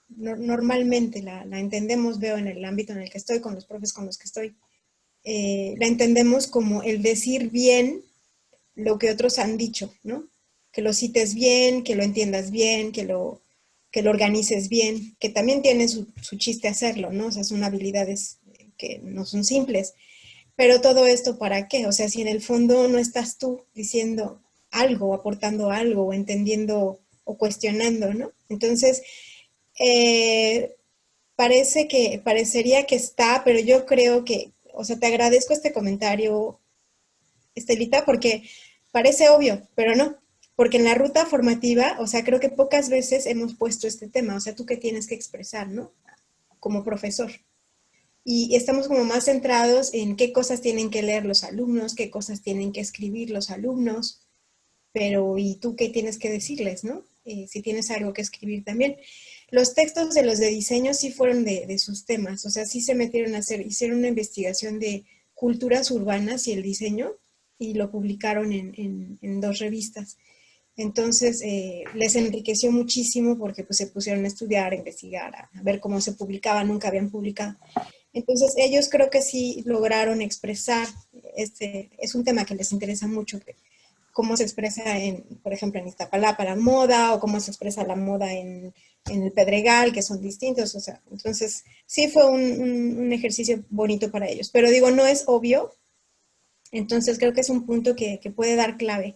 normalmente la entendemos, veo en el ámbito en el que estoy, con los profes con los que estoy, la entendemos como el decir bien lo que otros han dicho, ¿no? Que lo cites bien, que lo entiendas bien, que lo organices bien, que también tiene su chiste hacerlo, ¿no? O sea, son habilidades que no son simples. Pero todo esto, ¿para qué? O sea, si en el fondo no estás tú diciendo algo, aportando algo, o entendiendo o cuestionando, ¿no? Entonces, parecería que está, pero yo creo que, o sea, te agradezco este comentario, Estelita, porque parece obvio, pero no. Porque en la ruta formativa, o sea, creo que pocas veces hemos puesto este tema, o sea, tú qué tienes que expresar, ¿no? Como profesor. Y estamos como más centrados en qué cosas tienen que leer los alumnos, qué cosas tienen que escribir los alumnos, pero ¿y tú qué tienes que decirles, no? Si tienes algo que escribir también. Los textos de los de diseño sí fueron de sus temas, o sea, sí se metieron a hicieron una investigación de culturas urbanas y el diseño, y lo publicaron en 2 revistas. Entonces, les enriqueció muchísimo porque pues, se pusieron a estudiar, a investigar, a ver cómo se publicaba, nunca habían publicado. Entonces, ellos creo que sí lograron expresar, es un tema que les interesa mucho, cómo se expresa, por ejemplo, en Iztapalapa la moda, o cómo se expresa la moda en el Pedregal, que son distintos, o sea, entonces sí fue un ejercicio bonito para ellos. Pero digo, no es obvio, entonces creo que es un punto que puede dar clave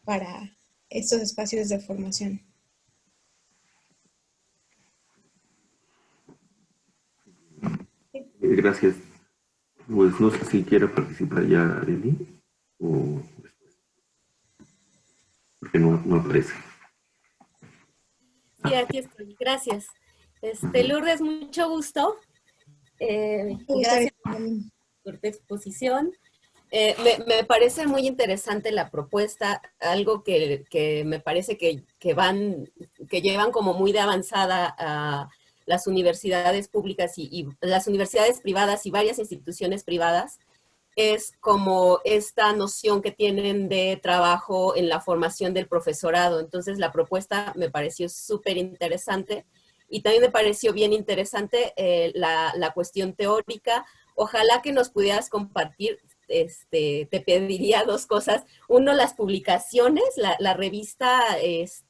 para estos espacios de formación. Gracias. Pues no sé si quiere participar ya Arely o después. Porque no aparece. Sí, aquí estoy. Gracias. Lourdes, mucho gusto. Y gracias por tu exposición. Me parece muy interesante la propuesta, algo que me parece que llevan como muy de avanzada a las universidades públicas y las universidades privadas y varias instituciones privadas, es como esta noción que tienen de trabajo en la formación del profesorado. Entonces la propuesta me pareció súper interesante y también me pareció bien interesante la cuestión teórica. Ojalá que nos pudieras compartir, te pediría 2 cosas. Uno, las publicaciones, la revista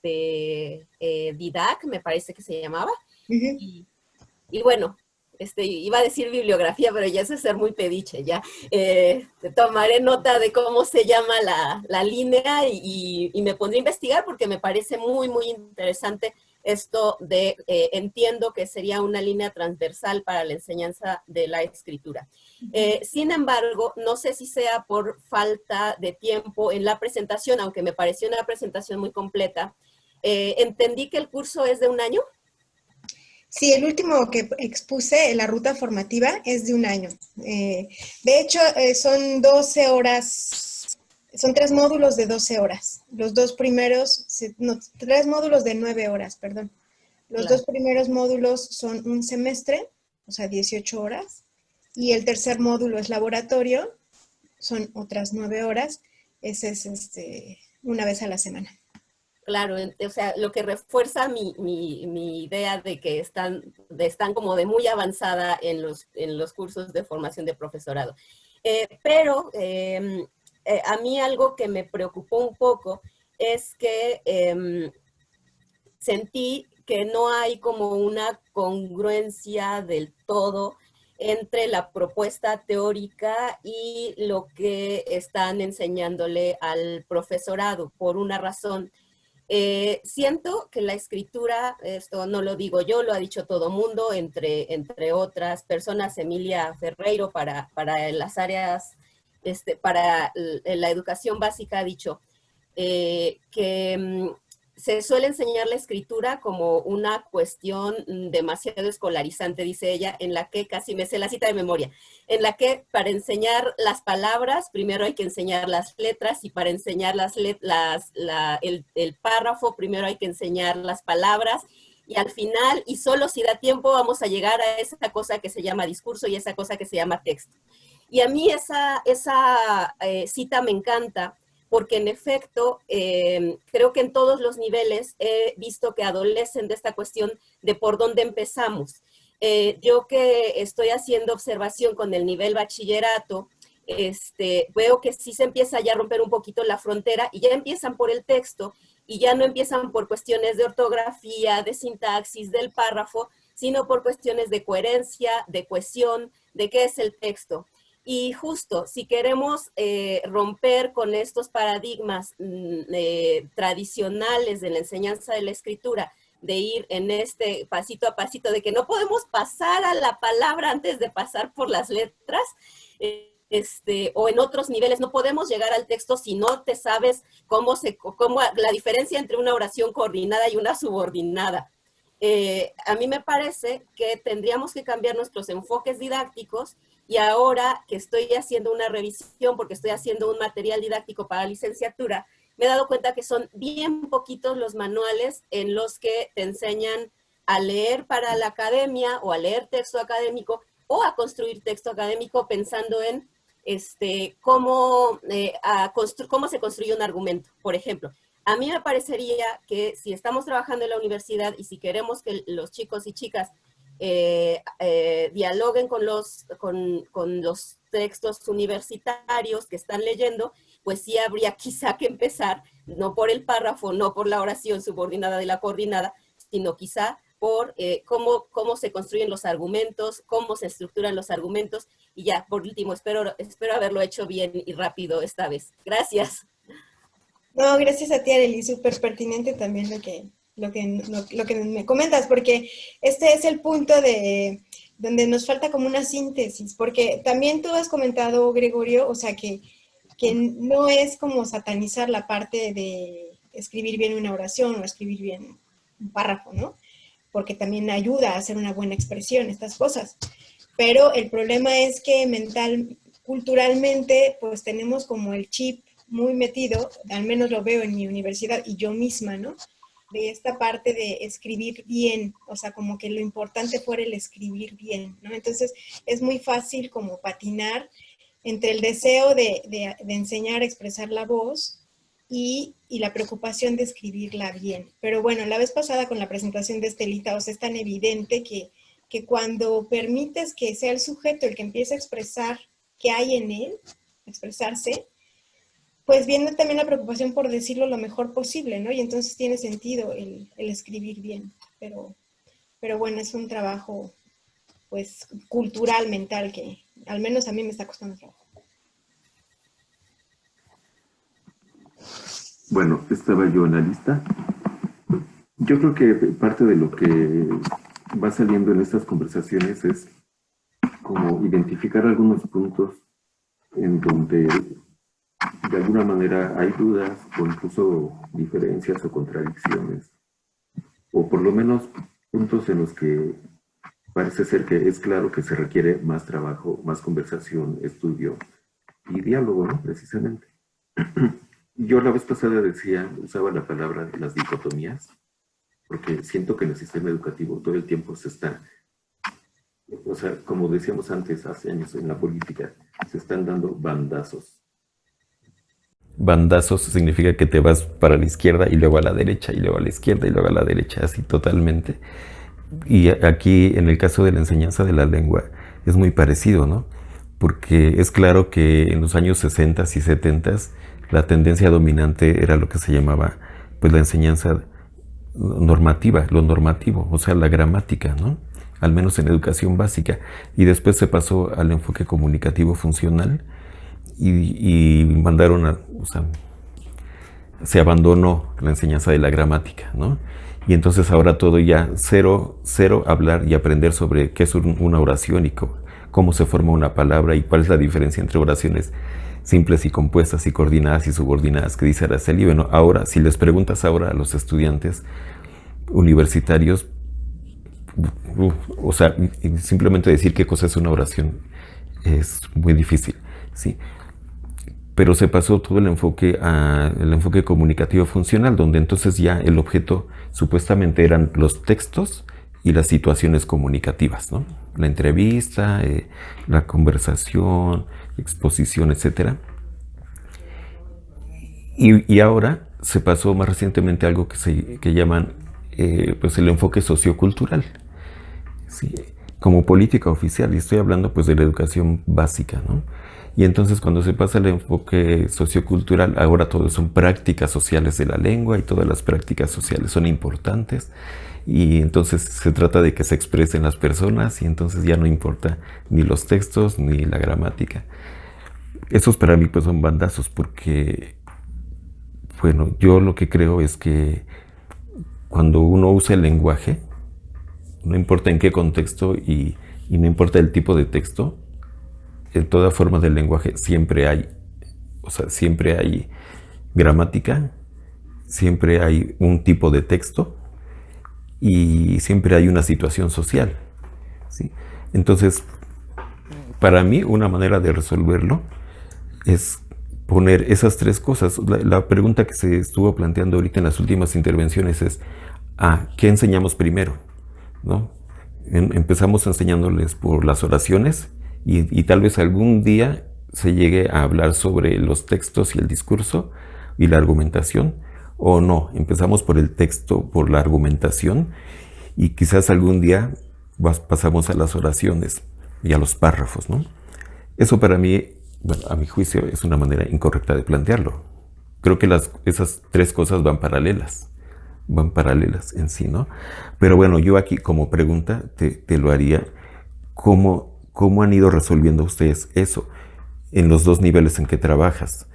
Didac, me parece que se llamaba. Uh-huh. Y bueno, iba a decir bibliografía, pero ya eso es ser muy pediche, ya. Tomaré nota de cómo se llama la línea y me pondré a investigar porque me parece muy, muy interesante esto de, entiendo que sería una línea transversal para la enseñanza de la escritura. Sin embargo, no sé si sea por falta de tiempo en la presentación, aunque me pareció una presentación muy completa. Entendí que el curso es de 1 año. Sí, el último que expuse, la ruta formativa, es de 1 año. De hecho, son 12 horas, son 3 módulos de 12 horas. Los 2 primeros, 3 módulos de 9 horas, perdón. Los Claro. 2 primeros módulos son 1 semestre, o sea, 18 horas. Y el tercer módulo es laboratorio, son otras 9 horas. Ese es 1 vez a la semana. Claro, o sea, lo que refuerza mi idea de que están como de muy avanzada en los cursos de formación de profesorado. Pero a mí algo que me preocupó un poco es que sentí que no hay como una congruencia del todo entre la propuesta teórica y lo que están enseñándole al profesorado, por una razón. Siento que la escritura, esto no lo digo yo, lo ha dicho todo mundo, entre otras personas, Emilia Ferreiro para las áreas, para la educación básica ha dicho que se suele enseñar la escritura como una cuestión demasiado escolarizante, dice ella, en la que casi me sé la cita de memoria, en la que para enseñar las palabras, primero hay que enseñar las letras, y para enseñar el párrafo, primero hay que enseñar las palabras, y al final, y solo si da tiempo, vamos a llegar a esa cosa que se llama discurso y esa cosa que se llama texto. Y a mí esa cita me encanta, porque en efecto, creo que en todos los niveles he visto que adolecen de esta cuestión de por dónde empezamos. Yo que estoy haciendo observación con el nivel bachillerato, veo que sí se empieza ya a romper un poquito la frontera y ya empiezan por el texto y ya no empiezan por cuestiones de ortografía, de sintaxis, del párrafo, sino por cuestiones de coherencia, de cohesión, de qué es el texto. Y justo, si queremos romper con estos paradigmas tradicionales de la enseñanza de la escritura, de ir en este pasito a pasito, de que no podemos pasar a la palabra antes de pasar por las letras, o en otros niveles, no podemos llegar al texto si no te sabes cómo la diferencia entre una oración coordinada y una subordinada. A mí me parece que tendríamos que cambiar nuestros enfoques didácticos. Y ahora que estoy haciendo una revisión, porque estoy haciendo un material didáctico para licenciatura, me he dado cuenta que son bien poquitos los manuales en los que te enseñan a leer para la academia o a leer texto académico o a construir texto académico pensando en cómo se construye un argumento, por ejemplo. A mí me parecería que si estamos trabajando en la universidad y si queremos que los chicos y chicas dialoguen con los textos universitarios que están leyendo, pues sí habría quizá que empezar, no por el párrafo, no por la oración subordinada de la coordinada, sino quizá por cómo se construyen los argumentos, cómo se estructuran los argumentos, y ya, por último, espero haberlo hecho bien y rápido esta vez. Gracias. No, gracias a ti, Arely, súper pertinente también lo que me comentas, porque este es el punto de donde nos falta como una síntesis, porque también tú has comentado, Gregorio, o sea, que no es como satanizar la parte de escribir bien una oración o escribir bien un párrafo, ¿no? Porque también ayuda a hacer una buena expresión, estas cosas. Pero el problema es que culturalmente, pues tenemos como el chip muy metido, al menos lo veo en mi universidad y yo misma, ¿no? De esta parte de escribir bien, o sea, como que lo importante fuera el escribir bien, ¿no? Entonces, es muy fácil como patinar entre el deseo de enseñar a expresar la voz y la preocupación de escribirla bien. Pero bueno, la vez pasada con la presentación de Estelita, o sea, es tan evidente que cuando permites que sea el sujeto el que empiece a expresar qué hay en él, expresarse, pues viene también la preocupación por decirlo lo mejor posible, ¿no? Y entonces tiene sentido el escribir bien. Pero bueno, es un trabajo, pues, cultural, mental, que al menos a mí me está costando trabajo. Bueno, estaba yo en la lista. Yo creo que parte de lo que va saliendo en estas conversaciones es como identificar algunos puntos en donde de alguna manera hay dudas o incluso diferencias o contradicciones, o por lo menos puntos en los que parece ser que es claro que se requiere más trabajo, más conversación, estudio y diálogo, ¿no? Precisamente. Yo la vez pasada usaba la palabra las dicotomías, porque siento que en el sistema educativo todo el tiempo se está, o sea, como decíamos antes, hace años en la política, se están dando bandazos. bandazos significa que te vas para la izquierda y luego a la derecha y luego a la izquierda y luego a la derecha, así totalmente. Y aquí, en el caso de la enseñanza de la lengua, es muy parecido, ¿no? Porque es claro que en los años 60 y 70 la tendencia dominante era lo que se llamaba, pues, la enseñanza normativa, lo normativo, o sea, la gramática, ¿no? Al menos en educación básica. Y después se pasó al enfoque comunicativo funcional y mandaron a, o sea, se abandonó la enseñanza de la gramática, ¿no? Y entonces ahora todo ya cero hablar y aprender sobre qué es una oración y cómo se forma una palabra y cuál es la diferencia entre oraciones simples y compuestas y coordinadas y subordinadas que dice Araceli. Bueno, ahora, si les preguntas ahora a los estudiantes universitarios, o sea, simplemente decir qué cosa es una oración es muy difícil, ¿sí? Pero se pasó todo el enfoque comunicativo funcional, donde entonces ya el objeto supuestamente eran los textos y las situaciones comunicativas, ¿no? La entrevista, la conversación, exposición, etc. Y ahora se pasó más recientemente a algo que llaman pues el enfoque sociocultural, ¿sí? Como política oficial, y estoy hablando pues de la educación básica, ¿no? Y entonces cuando se pasa al enfoque sociocultural, ahora todo son prácticas sociales de la lengua y todas las prácticas sociales son importantes. Y entonces se trata de que se expresen las personas y entonces ya no importa ni los textos ni la gramática. Esos para mí pues son bandazos porque, bueno, yo lo que creo es que cuando uno usa el lenguaje, no importa en qué contexto y no importa el tipo de texto, en toda forma del lenguaje siempre hay, o sea, siempre hay gramática, siempre hay un tipo de texto y siempre hay una situación social, ¿sí? Entonces, para mí, una manera de resolverlo es poner esas tres cosas. La pregunta que se estuvo planteando ahorita en las últimas intervenciones es, ¿qué enseñamos primero? ¿No? Empezamos enseñándoles por las oraciones y tal vez algún día se llegue a hablar sobre los textos y el discurso y la argumentación, o no, empezamos por el texto, por la argumentación y quizás algún día pasamos a las oraciones y a los párrafos, ¿no? Eso para mí, bueno, a mi juicio, es una manera incorrecta de plantearlo. Creo que esas tres cosas van paralelas en sí, ¿no? Pero bueno, yo aquí como pregunta te lo haría, ¿cómo han ido resolviendo ustedes eso en los dos niveles en que trabajas?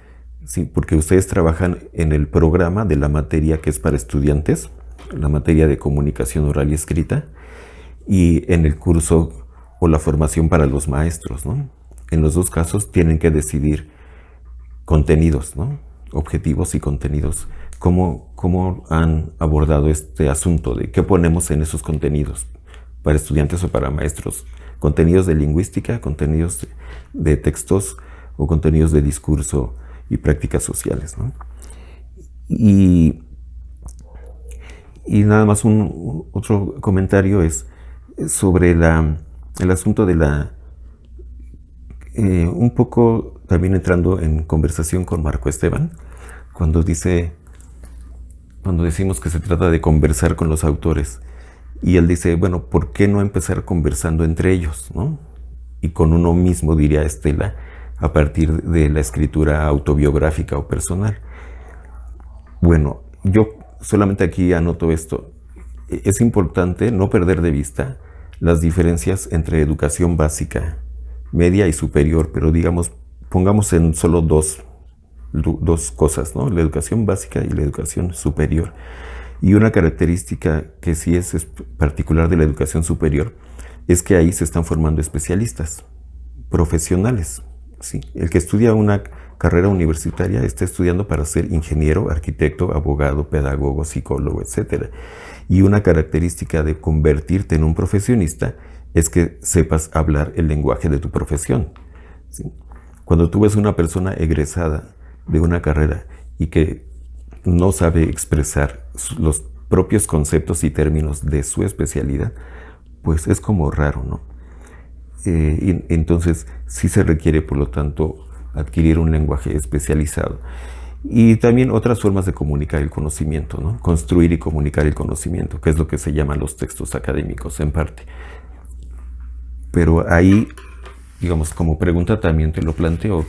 Sí, porque ustedes trabajan en el programa de la materia que es para estudiantes, la materia de comunicación oral y escrita, y en el curso o la formación para los maestros, ¿no? En los dos casos tienen que decidir contenidos, ¿no? Objetivos y contenidos. ¿Cómo han abordado este asunto de qué ponemos en esos contenidos para estudiantes o para maestros? ¿Contenidos de lingüística, contenidos de textos o contenidos de discurso y prácticas sociales, ¿no? Y nada más otro comentario es sobre el asunto de un poco también entrando en conversación con Marco Esteban, cuando decimos que se trata de conversar con los autores, y él dice, bueno, ¿por qué no empezar conversando entre ellos, ¿no? Y con uno mismo, diría Estela, a partir de la escritura autobiográfica o personal. Bueno, yo solamente aquí anoto esto. Es importante no perder de vista las diferencias entre educación básica, media y superior, pero digamos, pongamos en solo dos cosas, ¿no? La educación básica y la educación superior. Y una característica que sí es particular de la educación superior es que ahí se están formando especialistas, profesionales, ¿sí? El que estudia una carrera universitaria está estudiando para ser ingeniero, arquitecto, abogado, pedagogo, psicólogo, etc. Y una característica de convertirte en un profesionista es que sepas hablar el lenguaje de tu profesión, ¿sí? Cuando tú ves una persona egresada de una carrera y que no sabe expresar los propios conceptos y términos de su especialidad, pues es como raro, ¿no? Entonces sí se requiere, por lo tanto, adquirir un lenguaje especializado. Y también otras formas de comunicar el conocimiento, ¿no? Construir y comunicar el conocimiento, que es lo que se llaman los textos académicos en parte. Pero ahí, digamos, como pregunta también te lo planteo,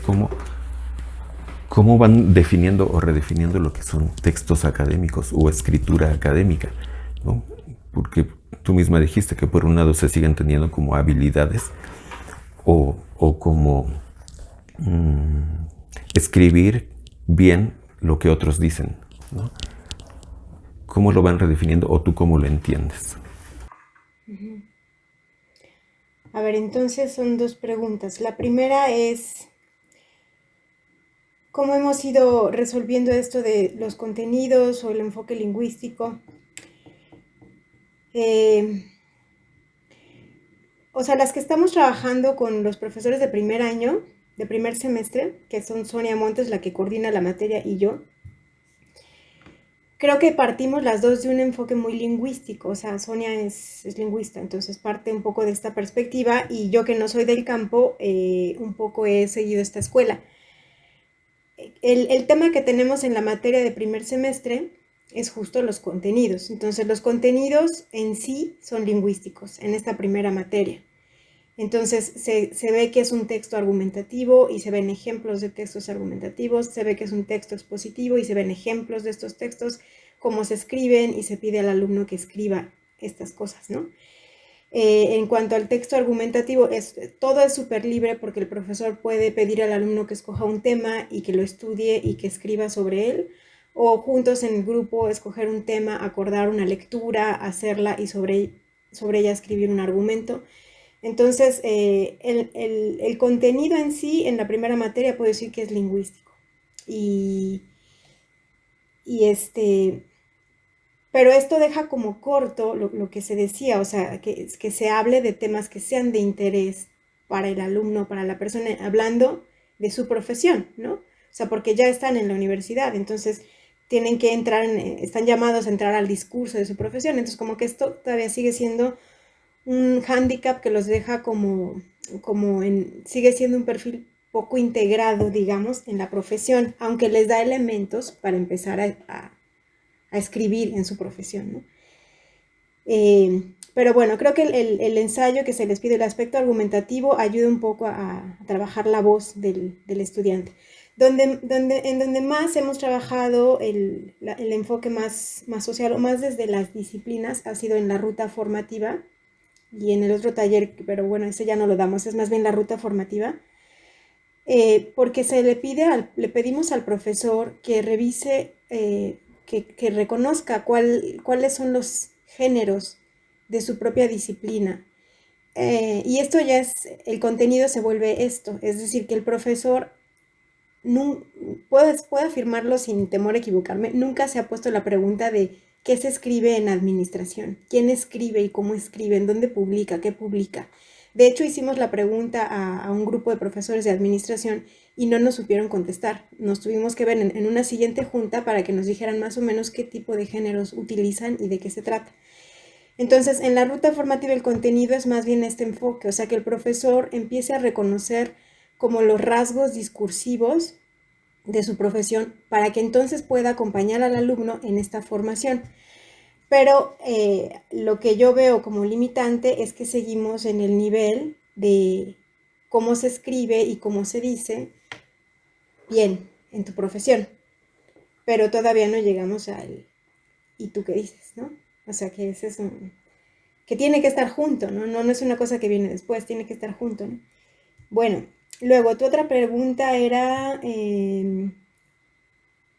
¿cómo van definiendo o redefiniendo lo que son textos académicos o escritura académica, ¿no? Porque tú misma dijiste que por un lado se siguen teniendo como habilidades o como escribir bien lo que otros dicen, ¿no? ¿Cómo lo van redefiniendo o tú cómo lo entiendes? A ver, entonces son dos preguntas. La primera es, ¿cómo hemos ido resolviendo esto de los contenidos o el enfoque lingüístico? O sea, las que estamos trabajando con los profesores de primer año, de primer semestre, que son Sonia Montes, la que coordina la materia, y yo, creo que partimos las dos de un enfoque muy lingüístico. O sea, Sonia es lingüista, entonces parte un poco de esta perspectiva, y yo, que no soy del campo, un poco he seguido esta escuela. El tema que tenemos en la materia de primer semestre es justo los contenidos. Entonces, los contenidos en sí son lingüísticos en esta primera materia. Entonces, se ve que es un texto argumentativo y se ven ejemplos de textos argumentativos, se ve que es un texto expositivo y se ven ejemplos de estos textos, cómo se escriben, y se pide al alumno que escriba estas cosas, ¿no? En cuanto al texto argumentativo, todo es súper libre, porque el profesor puede pedir al alumno que escoja un tema y que lo estudie y que escriba sobre él, o juntos en el grupo escoger un tema, acordar una lectura, hacerla y sobre ella escribir un argumento. Entonces, el contenido en sí, en la primera materia, puedo decir que es lingüístico. Pero esto deja como corto lo que se decía, o sea, que se hable de temas que sean de interés para el alumno, para la persona, hablando de su profesión, ¿no? O sea, porque ya están en la universidad, entonces tienen que entrar, están llamados a entrar al discurso de su profesión. Entonces, como que esto todavía sigue siendo un hándicap que los deja sigue siendo un perfil poco integrado, digamos, en la profesión, aunque les da elementos para empezar a escribir en su profesión, ¿no? Pero bueno, creo que el ensayo que se les pide, el aspecto argumentativo, ayuda un poco a trabajar la voz del estudiante. En donde más hemos trabajado el enfoque más social, o más desde las disciplinas, ha sido en la ruta formativa y en el otro taller, pero bueno, ese ya no lo damos, es más bien la ruta formativa, porque le pedimos al profesor que revise, que reconozca cuáles son los géneros de su propia disciplina. Y esto ya el contenido se vuelve esto, es decir, que el profesor, puedo afirmarlo sin temor a equivocarme, nunca se ha puesto la pregunta de qué se escribe en administración, quién escribe y cómo escribe, en dónde publica, qué publica. De hecho, hicimos la pregunta a un grupo de profesores de administración y no nos supieron contestar. Nos tuvimos que ver en una siguiente junta para que nos dijeran más o menos qué tipo de géneros utilizan y de qué se trata. Entonces, en la ruta formativa el contenido es más bien este enfoque, o sea, que el profesor empiece a reconocer como los rasgos discursivos de su profesión, para que entonces pueda acompañar al alumno en esta formación. Pero lo que yo veo como limitante es que seguimos en el nivel de cómo se escribe y cómo se dice bien en tu profesión, pero todavía no llegamos al ¿y tú qué dices?, ¿no? O sea, que ese es que tiene que estar junto, ¿no? No es una cosa que viene después, tiene que estar junto, ¿no? Bueno, luego tu otra pregunta era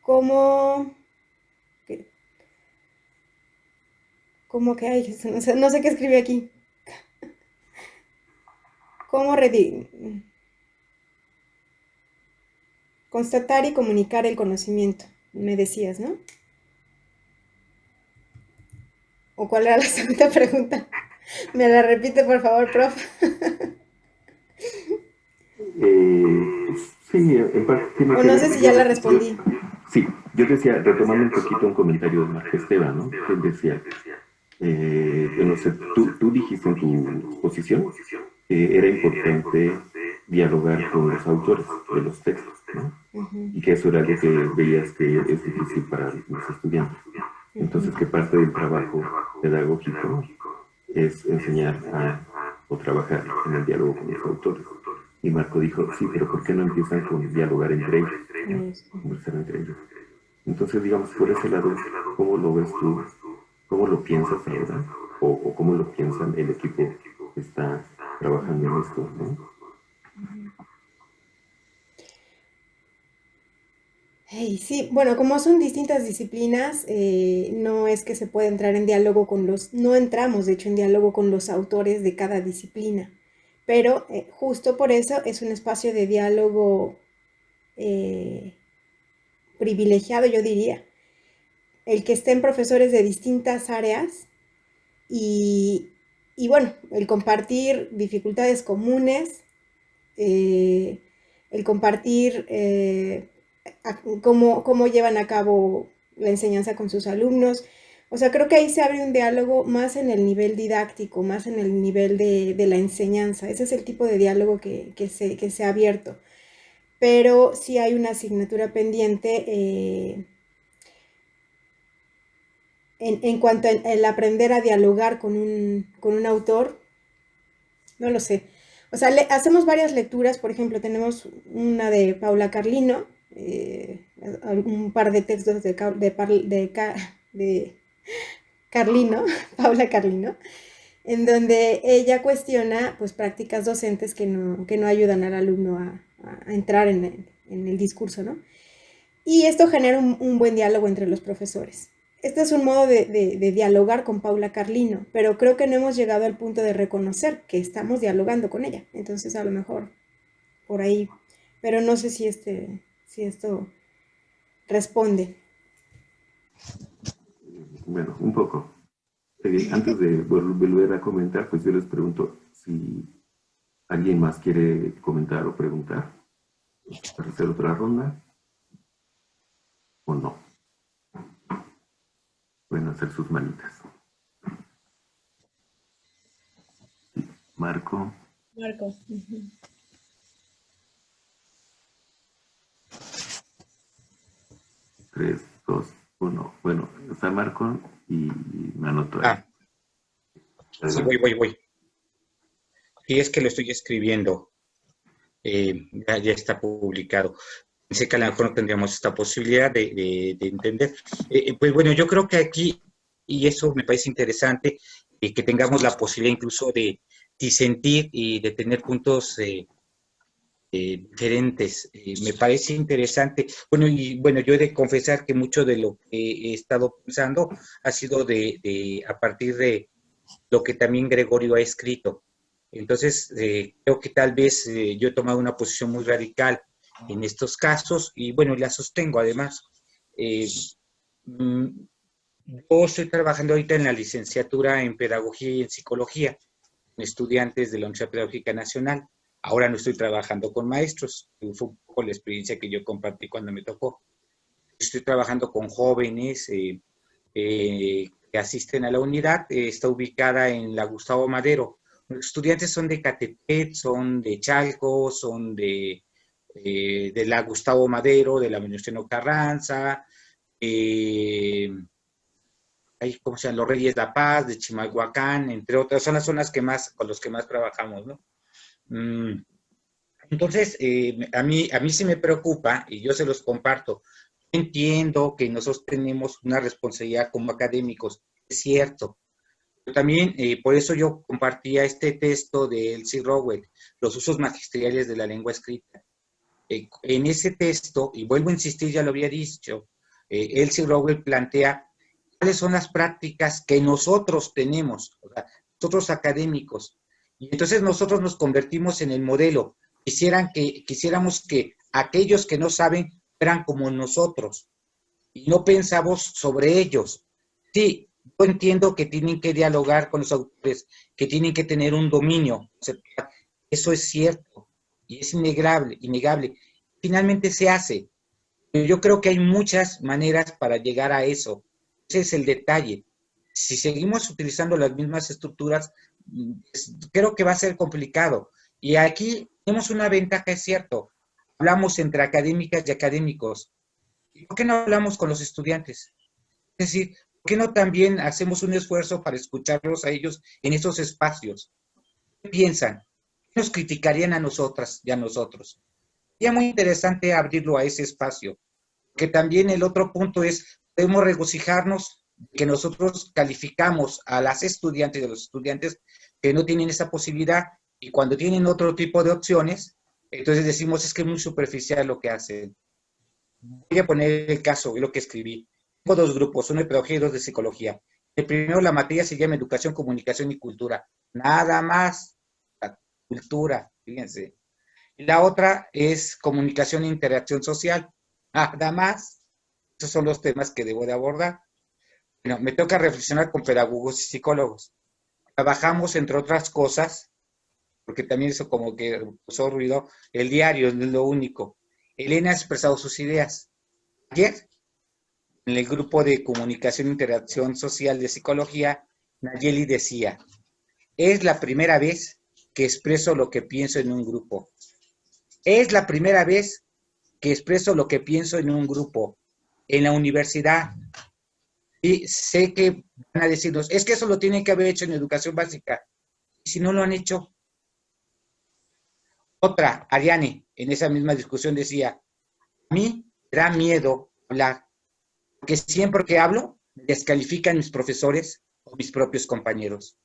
¿cómo que hay? No sé qué escribí aquí. ¿Cómo constatar y comunicar el conocimiento? Me decías, ¿no? ¿O cuál era la segunda pregunta? Me la repite, por favor, prof. Sí, en parte tiene O que no ver. sé si ya la respondí. Sí, yo decía, retomando un poquito un comentario de Marco Esteban, ¿no? Que él decía, no sé, tú dijiste en tu posición que era importante dialogar con los autores de los textos, ¿no? y que eso era algo que veías que es difícil para los estudiantes. Entonces, que parte del trabajo pedagógico es enseñar o trabajar en el diálogo con los autores. Y Marco dijo, sí, pero ¿por qué no empiezan con dialogar entre ellos? Conversar entre ellos. Entonces, digamos, por ese lado, ¿cómo lo ves tú? ¿Cómo lo piensas ahora? ¿O cómo lo piensan el equipo que está trabajando en esto, ¿no? Hey, sí, bueno, como son distintas disciplinas, no es que se pueda entrar en diálogo con no entramos de hecho en diálogo con los autores de cada disciplina, pero justo por eso es un espacio de diálogo eh, privilegiado, yo diría, el que estén profesores de distintas áreas y, y bueno, el compartir dificultades comunes, eh, el compartir cómo llevan a cabo la enseñanza con sus alumnos. O sea, creo que ahí se abre un diálogo más en el nivel didáctico, más en el nivel de la enseñanza. Ese es el tipo de diálogo que se ha abierto. Pero sí hay una asignatura pendiente en cuanto al aprender a dialogar con un autor, no lo sé. O sea, hacemos varias lecturas, por ejemplo, tenemos una de Paula Carlino, un par de textos de Carlino, Paula Carlino, en donde ella cuestiona pues prácticas docentes que no ayudan al alumno a entrar en el discurso, ¿no? Y esto genera un buen diálogo entre los profesores. Este es un modo de dialogar con Paula Carlino, pero creo que no hemos llegado al punto de reconocer que estamos dialogando con ella. Entonces, a lo mejor por ahí, pero no sé si esto responde. Bueno, un poco. Antes de volver a comentar, pues yo les pregunto si alguien más quiere comentar o preguntar para hacer otra ronda o no. Pueden hacer sus manitas. Marco. Marco. 3, 2, 1. Bueno, está Marco y me anoto ahí. Sí, voy. Y es que lo estoy escribiendo. Ya está publicado. Pensé que a lo mejor no tendríamos esta posibilidad de entender. Pues bueno, yo creo que aquí, y eso me parece interesante, que tengamos la posibilidad incluso de disentir y de tener puntos diferentes. Me parece interesante. Bueno, yo he de confesar que mucho de lo que he estado pensando ha sido a partir de lo que también Gregorio ha escrito. Entonces, creo que tal vez yo he tomado una posición muy radical en estos casos y bueno, la sostengo además. Yo estoy trabajando ahorita en la licenciatura en Pedagogía y en Psicología, con estudiantes de la Universidad Pedagógica Nacional. Ahora no estoy trabajando con maestros, fue un poco la experiencia que yo compartí cuando me tocó. Estoy trabajando con jóvenes que asisten a la unidad, está ubicada en la Gustavo Madero. Los estudiantes son de Catepec, son de Chalco, son de la Gustavo Madero, de la Venustiano Carranza, ¿cómo se llaman? Los Reyes de la Paz, de Chimalhuacán, entre otras, son las zonas con los que más trabajamos, ¿no? Entonces, a mí sí me preocupa, y yo se los comparto. Entiendo que nosotros tenemos una responsabilidad como académicos, es cierto. Pero también, por eso yo compartía este texto de Elsie Rowell, Los usos magisteriales de la lengua escrita. En ese texto, y vuelvo a insistir, ya lo había dicho, Elsie Rowell plantea cuáles son las prácticas que nosotros tenemos, o sea, nosotros académicos. Y entonces nosotros nos convertimos en el modelo. Quisiéramos que aquellos que no saben fueran como nosotros y no pensamos sobre ellos. Sí, yo entiendo que tienen que dialogar con los autores, que tienen que tener un dominio. Eso es cierto y es innegable. Finalmente se hace. Pero yo creo que hay muchas maneras para llegar a eso. Ese es el detalle. Si seguimos utilizando las mismas estructuras, creo que va a ser complicado. Y aquí tenemos una ventaja, es cierto. hablamos entre académicas y académicos. ¿Por qué no hablamos con los estudiantes? Es decir, ¿por qué no también hacemos un esfuerzo para escucharlos a ellos en esos espacios? ¿Qué piensan? ¿Qué nos criticarían a nosotras y a nosotros? Sería muy interesante abrirlo a ese espacio, que también el otro punto es, podemos regocijarnos que nosotros calificamos a las estudiantes y a los estudiantes que no tienen esa posibilidad, y cuando tienen otro tipo de opciones, entonces decimos, es que es muy superficial lo que hacen. Voy a poner el caso de lo que escribí. Tengo dos grupos, uno de pedagogía y dos de psicología. El primero, la materia se llama Educación, Comunicación y Cultura. Nada más, la cultura, fíjense. Y la otra es Comunicación e Interacción Social. Nada más. Esos son los temas que debo de abordar. Bueno, me toca reflexionar con pedagogos y psicólogos. Trabajamos, entre otras cosas, porque también eso como que causó ruido, el diario no es lo único. Elena ha expresado sus ideas. Ayer, en el grupo de comunicación e interacción social de psicología, Nayeli decía, es la primera vez que expreso lo que pienso en un grupo. Es la primera vez que expreso lo que pienso en un grupo, en la universidad. Y sé que van a decirnos, es que eso lo tienen que haber hecho en educación básica. Y si no lo han hecho. Otra, Ariane, en esa misma discusión decía, a mí me da miedo hablar, porque siempre que hablo, me descalifican mis profesores o mis propios compañeros.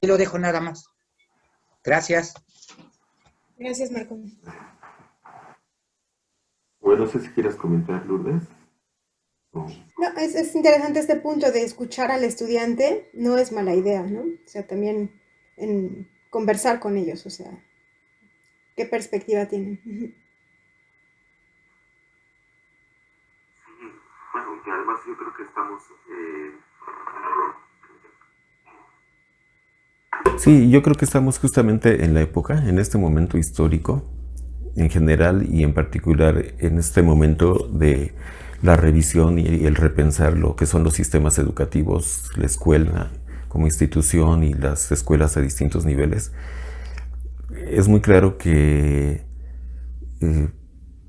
Y lo dejo nada más. Gracias. Gracias, Marco. Bueno, no sé si quieras comentar, Lourdes. No, es interesante este punto de escuchar al estudiante, no es mala idea, ¿no? O sea, también en conversar con ellos, o sea, ¿qué perspectiva tienen? Bueno, y además yo creo que estamos... Sí, yo creo que estamos justamente en la época, en este momento histórico, en general y en particular en este momento de la revisión y el repensar lo que son los sistemas educativos, la escuela como institución y las escuelas a distintos niveles. Es muy claro que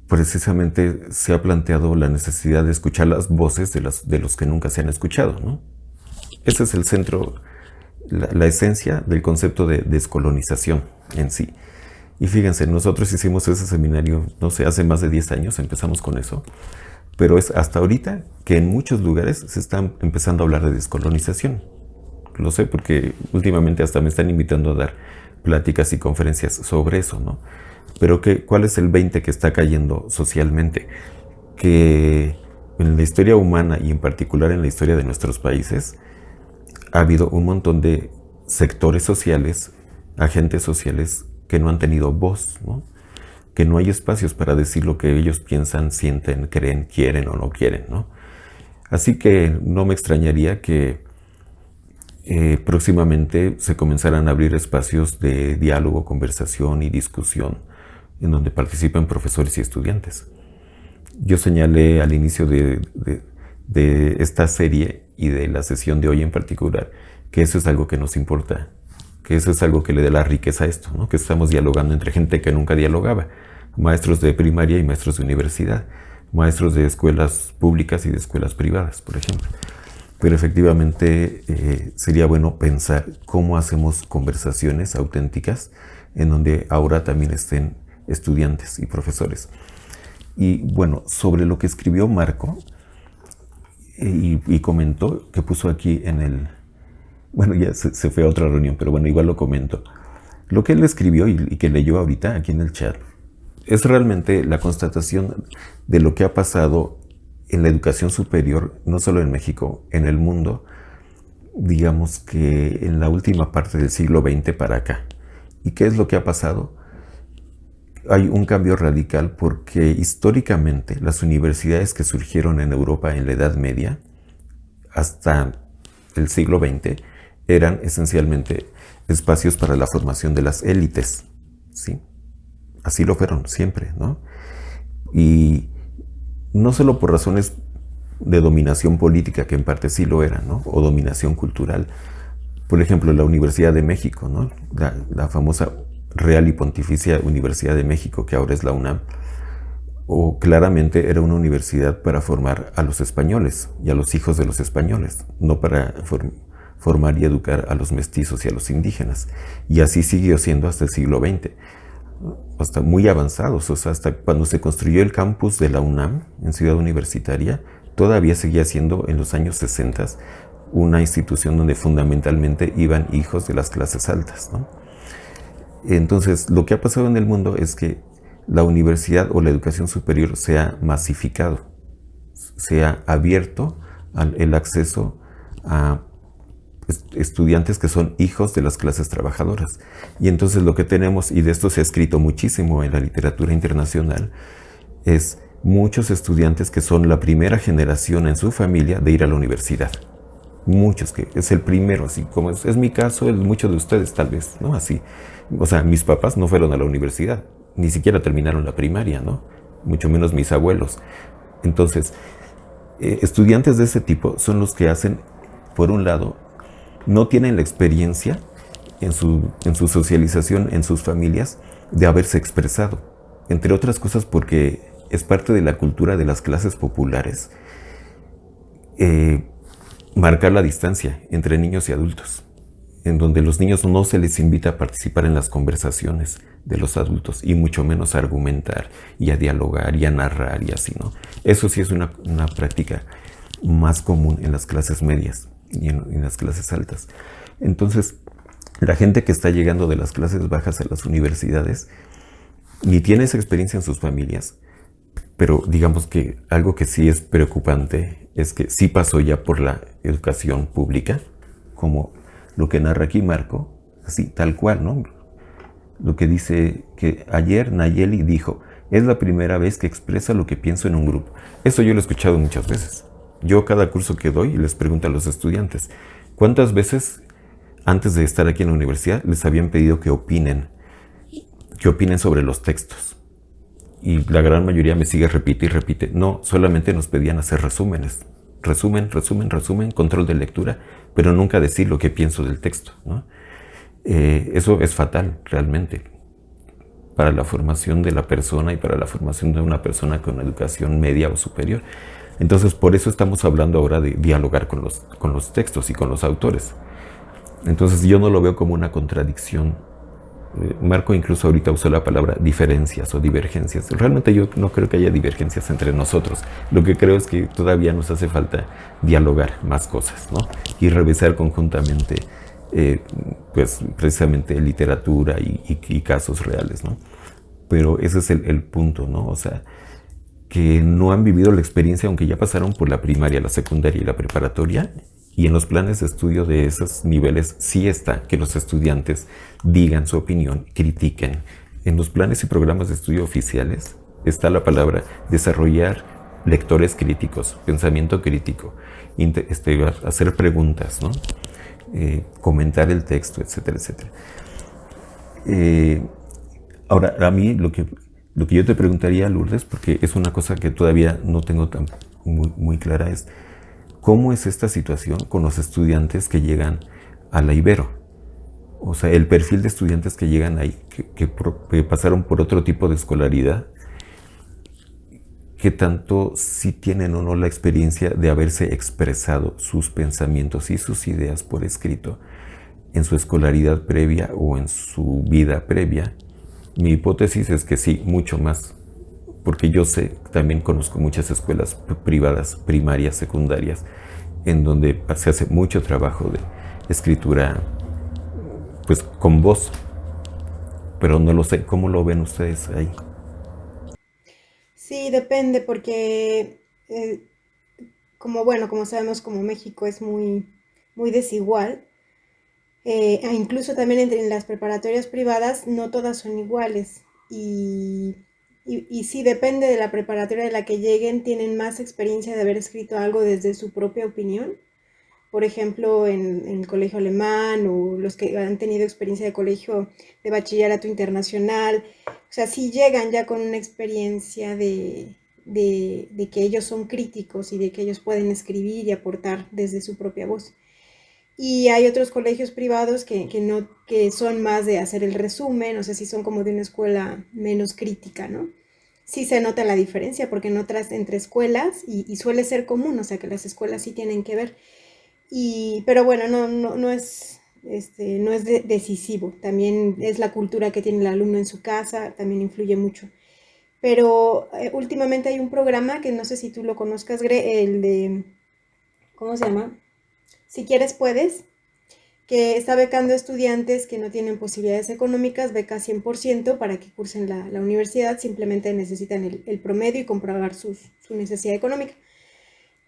precisamente se ha planteado la necesidad de escuchar las voces de los que nunca se han escuchado, ¿no? Ese es el centro, la esencia del concepto de descolonización en sí. Y fíjense, nosotros hicimos ese seminario, no sé, hace más de 10 años empezamos con eso, pero es hasta ahorita que en muchos lugares se están empezando a hablar de descolonización. Lo sé porque últimamente hasta me están invitando a dar pláticas y conferencias sobre eso, ¿no? Pero ¿cuál es el 20 que está cayendo socialmente? Que en la historia humana y en particular en la historia de nuestros países ha habido un montón de sectores sociales, agentes sociales que no han tenido voz, ¿no? Que no hay espacios para decir lo que ellos piensan, sienten, creen, quieren o no quieren, ¿no? Así que no me extrañaría que próximamente se comenzaran a abrir espacios de diálogo, conversación y discusión en donde participen profesores y estudiantes. Yo señalé al inicio de esta serie y de la sesión de hoy en particular que eso es algo que nos importa, que eso es algo que le da la riqueza a esto, ¿no? Que estamos dialogando entre gente que nunca dialogaba, maestros de primaria y maestros de universidad, maestros de escuelas públicas y de escuelas privadas, por ejemplo. Pero efectivamente sería bueno pensar cómo hacemos conversaciones auténticas en donde ahora también estén estudiantes y profesores. Y bueno, sobre lo que escribió Marco y comentó, que puso aquí en el... Bueno, ya se fue a otra reunión, pero bueno, igual lo comento. Lo que él escribió y que leyó ahorita aquí en el chat es realmente la constatación de lo que ha pasado en la educación superior, no solo en México, en el mundo, digamos que en la última parte del siglo XX para acá. ¿Y qué es lo que ha pasado? Hay un cambio radical porque históricamente las universidades que surgieron en Europa en la Edad Media hasta el siglo XX eran esencialmente espacios para la formación de las élites, ¿sí? Así lo fueron siempre, ¿no? Y no solo por razones de dominación política, que en parte sí lo eran, ¿no? O dominación cultural. Por ejemplo, la Universidad de México, ¿no? La famosa Real y Pontificia Universidad de México, que ahora es la UNAM, o claramente era una universidad para formar a los españoles y a los hijos de los españoles, no para formar y educar a los mestizos y a los indígenas. Y así siguió siendo hasta el siglo XX, hasta muy avanzados. O sea, hasta cuando se construyó el campus de la UNAM en Ciudad Universitaria, todavía seguía siendo en los años 60 una institución donde fundamentalmente iban hijos de las clases altas, ¿no? Entonces, lo que ha pasado en el mundo es que la universidad o la educación superior se ha masificado, se ha abierto el acceso a estudiantes que son hijos de las clases trabajadoras. Y entonces lo que tenemos, y de esto se ha escrito muchísimo en la literatura internacional, es muchos estudiantes que son la primera generación en su familia de ir a la universidad. Muchos, que es el primero, así como es mi caso, muchos de ustedes tal vez, ¿no? Así, o sea, mis papás no fueron a la universidad, ni siquiera terminaron la primaria, ¿no? Mucho menos mis abuelos. Entonces, estudiantes de ese tipo son los que hacen, por un lado, no tienen la experiencia en su socialización, en sus familias, de haberse expresado. Entre otras cosas porque es parte de la cultura de las clases populares marcar la distancia entre niños y adultos, en donde los niños no se les invita a participar en las conversaciones de los adultos, y mucho menos a argumentar y a dialogar y a narrar y así, ¿no? Eso sí es una práctica más común en las clases medias y en las clases altas. Entonces, la gente que está llegando de las clases bajas a las universidades ni tiene esa experiencia en sus familias, pero digamos que algo que sí es preocupante es que sí pasó ya por la educación pública, como lo que narra aquí Marco, así tal cual, ¿no? Lo que dice que ayer Nayeli dijo, es la primera vez que expresa lo que pienso en un grupo. Eso yo lo he escuchado muchas veces. Yo cada curso que doy les pregunto a los estudiantes, ¿cuántas veces antes de estar aquí en la universidad les habían pedido que opinen sobre los textos? Y la gran mayoría me sigue, repite y repite. No, solamente nos pedían hacer resúmenes. Resumen, control de lectura, pero nunca decir lo que pienso del texto, ¿no? Eso es fatal, realmente, para la formación de la persona y para la formación de una persona con educación media o superior. Entonces, por eso estamos hablando ahora de dialogar con los textos y con los autores. Entonces, yo no lo veo como una contradicción. Marco incluso ahorita usó la palabra diferencias o divergencias. Realmente yo no creo que haya divergencias entre nosotros. Lo que creo es que todavía nos hace falta dialogar más cosas, ¿no? Y revisar conjuntamente, pues precisamente literatura y casos reales, ¿no? Pero ese es el punto, ¿no? O sea, que no han vivido la experiencia, aunque ya pasaron por la primaria, la secundaria y la preparatoria. Y en los planes de estudio de esos niveles sí está que los estudiantes digan su opinión, critiquen. En los planes y programas de estudio oficiales está la palabra desarrollar lectores críticos, pensamiento crítico, hacer preguntas, ¿no? Comentar el texto, etcétera, etcétera. Ahora, a mí lo que yo te preguntaría, Lourdes, porque es una cosa que todavía no tengo tan muy clara, es ¿cómo es esta situación con los estudiantes que llegan a la Ibero? O sea, el perfil de estudiantes que llegan ahí, que pasaron por otro tipo de escolaridad, que tanto sí tienen o no la experiencia de haberse expresado sus pensamientos y sus ideas por escrito en su escolaridad previa o en su vida previa. Mi hipótesis es que sí, mucho más, porque yo sé, también conozco muchas escuelas privadas, primarias, secundarias, en donde se hace mucho trabajo de escritura, pues con voz, pero no lo sé, ¿cómo lo ven ustedes ahí? Sí, depende, porque como sabemos, como México es muy desigual, incluso también en las preparatorias privadas no todas son iguales, y sí, depende de la preparatoria de la que lleguen, tienen más experiencia de haber escrito algo desde su propia opinión. Por ejemplo, en el colegio alemán, o los que han tenido experiencia de colegio de bachillerato internacional. O sea, sí llegan ya con una experiencia de que ellos son críticos y de que ellos pueden escribir y aportar desde su propia voz. Y hay otros colegios privados que son más de hacer el resumen, no sé si son como de una escuela menos crítica, ¿no? Sí se nota la diferencia, porque en otras, entre escuelas, y suele ser común, o sea que las escuelas sí tienen que ver. Pero bueno, no es, no es decisivo, también es la cultura que tiene el alumno en su casa, también influye mucho. Pero últimamente hay un programa que no sé si tú lo conozcas, el de, ¿cómo se llama? Si quieres puedes, que está becando estudiantes que no tienen posibilidades económicas, beca 100% para que cursen la universidad, simplemente necesitan el promedio y comprobar su necesidad económica.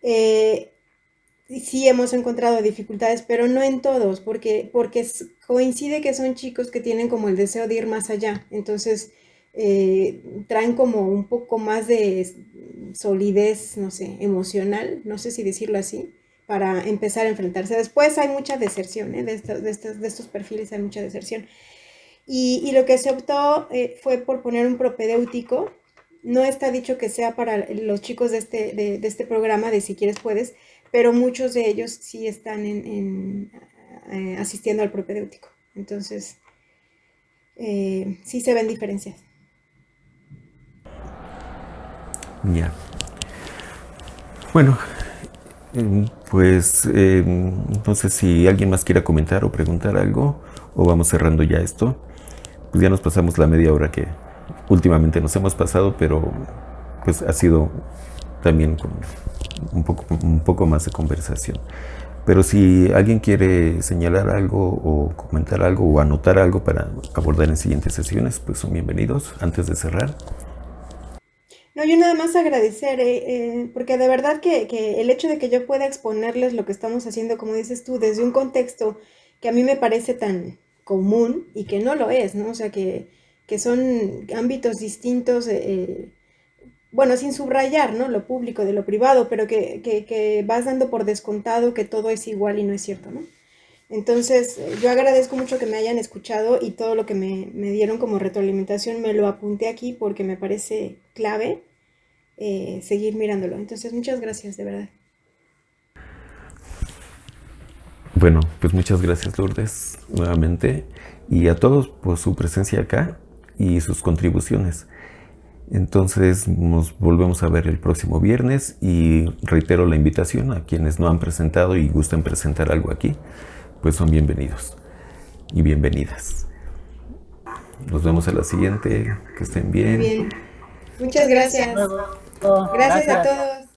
Sí hemos encontrado dificultades, pero no en todos, porque coincide que son chicos que tienen como el deseo de ir más allá, entonces traen como un poco más de solidez, no sé, emocional, no sé si decirlo así, para empezar a enfrentarse. Después hay mucha deserción, de estos perfiles hay mucha deserción. Y lo que se optó fue por poner un propedéutico. No está dicho que sea para los chicos de este programa de Si Quieres Puedes, pero muchos de ellos sí están asistiendo al propedéutico. Entonces, sí se ven diferencias. Ya. Bueno, pues no sé si alguien más quiera comentar o preguntar algo, o vamos cerrando ya esto. Pues ya nos pasamos la media hora que últimamente nos hemos pasado, pero pues ha sido también con un poco más de conversación. Pero si alguien quiere señalar algo o comentar algo o anotar algo para abordar en siguientes sesiones, pues son bienvenidos antes de cerrar. No, yo nada más agradecer, porque de verdad que el hecho de que yo pueda exponerles lo que estamos haciendo, como dices tú, desde un contexto que a mí me parece tan común y que no lo es, ¿no? O sea, que son ámbitos distintos, bueno, sin subrayar, ¿no? Lo público de lo privado, pero que vas dando por descontado que todo es igual y no es cierto, ¿no? Entonces, yo agradezco mucho que me hayan escuchado y todo lo que me dieron como retroalimentación me lo apunté aquí porque me parece clave seguir mirándolo. Entonces, muchas gracias, de verdad. Bueno, pues muchas gracias, Lourdes, nuevamente, y a todos por su presencia acá y sus contribuciones. Entonces nos volvemos a ver el próximo viernes y reitero la invitación a quienes no han presentado y gustan presentar algo aquí, pues son bienvenidos y bienvenidas. Nos vemos a la siguiente, que estén bien. Muy bien. Muchas gracias. Gracias a todos.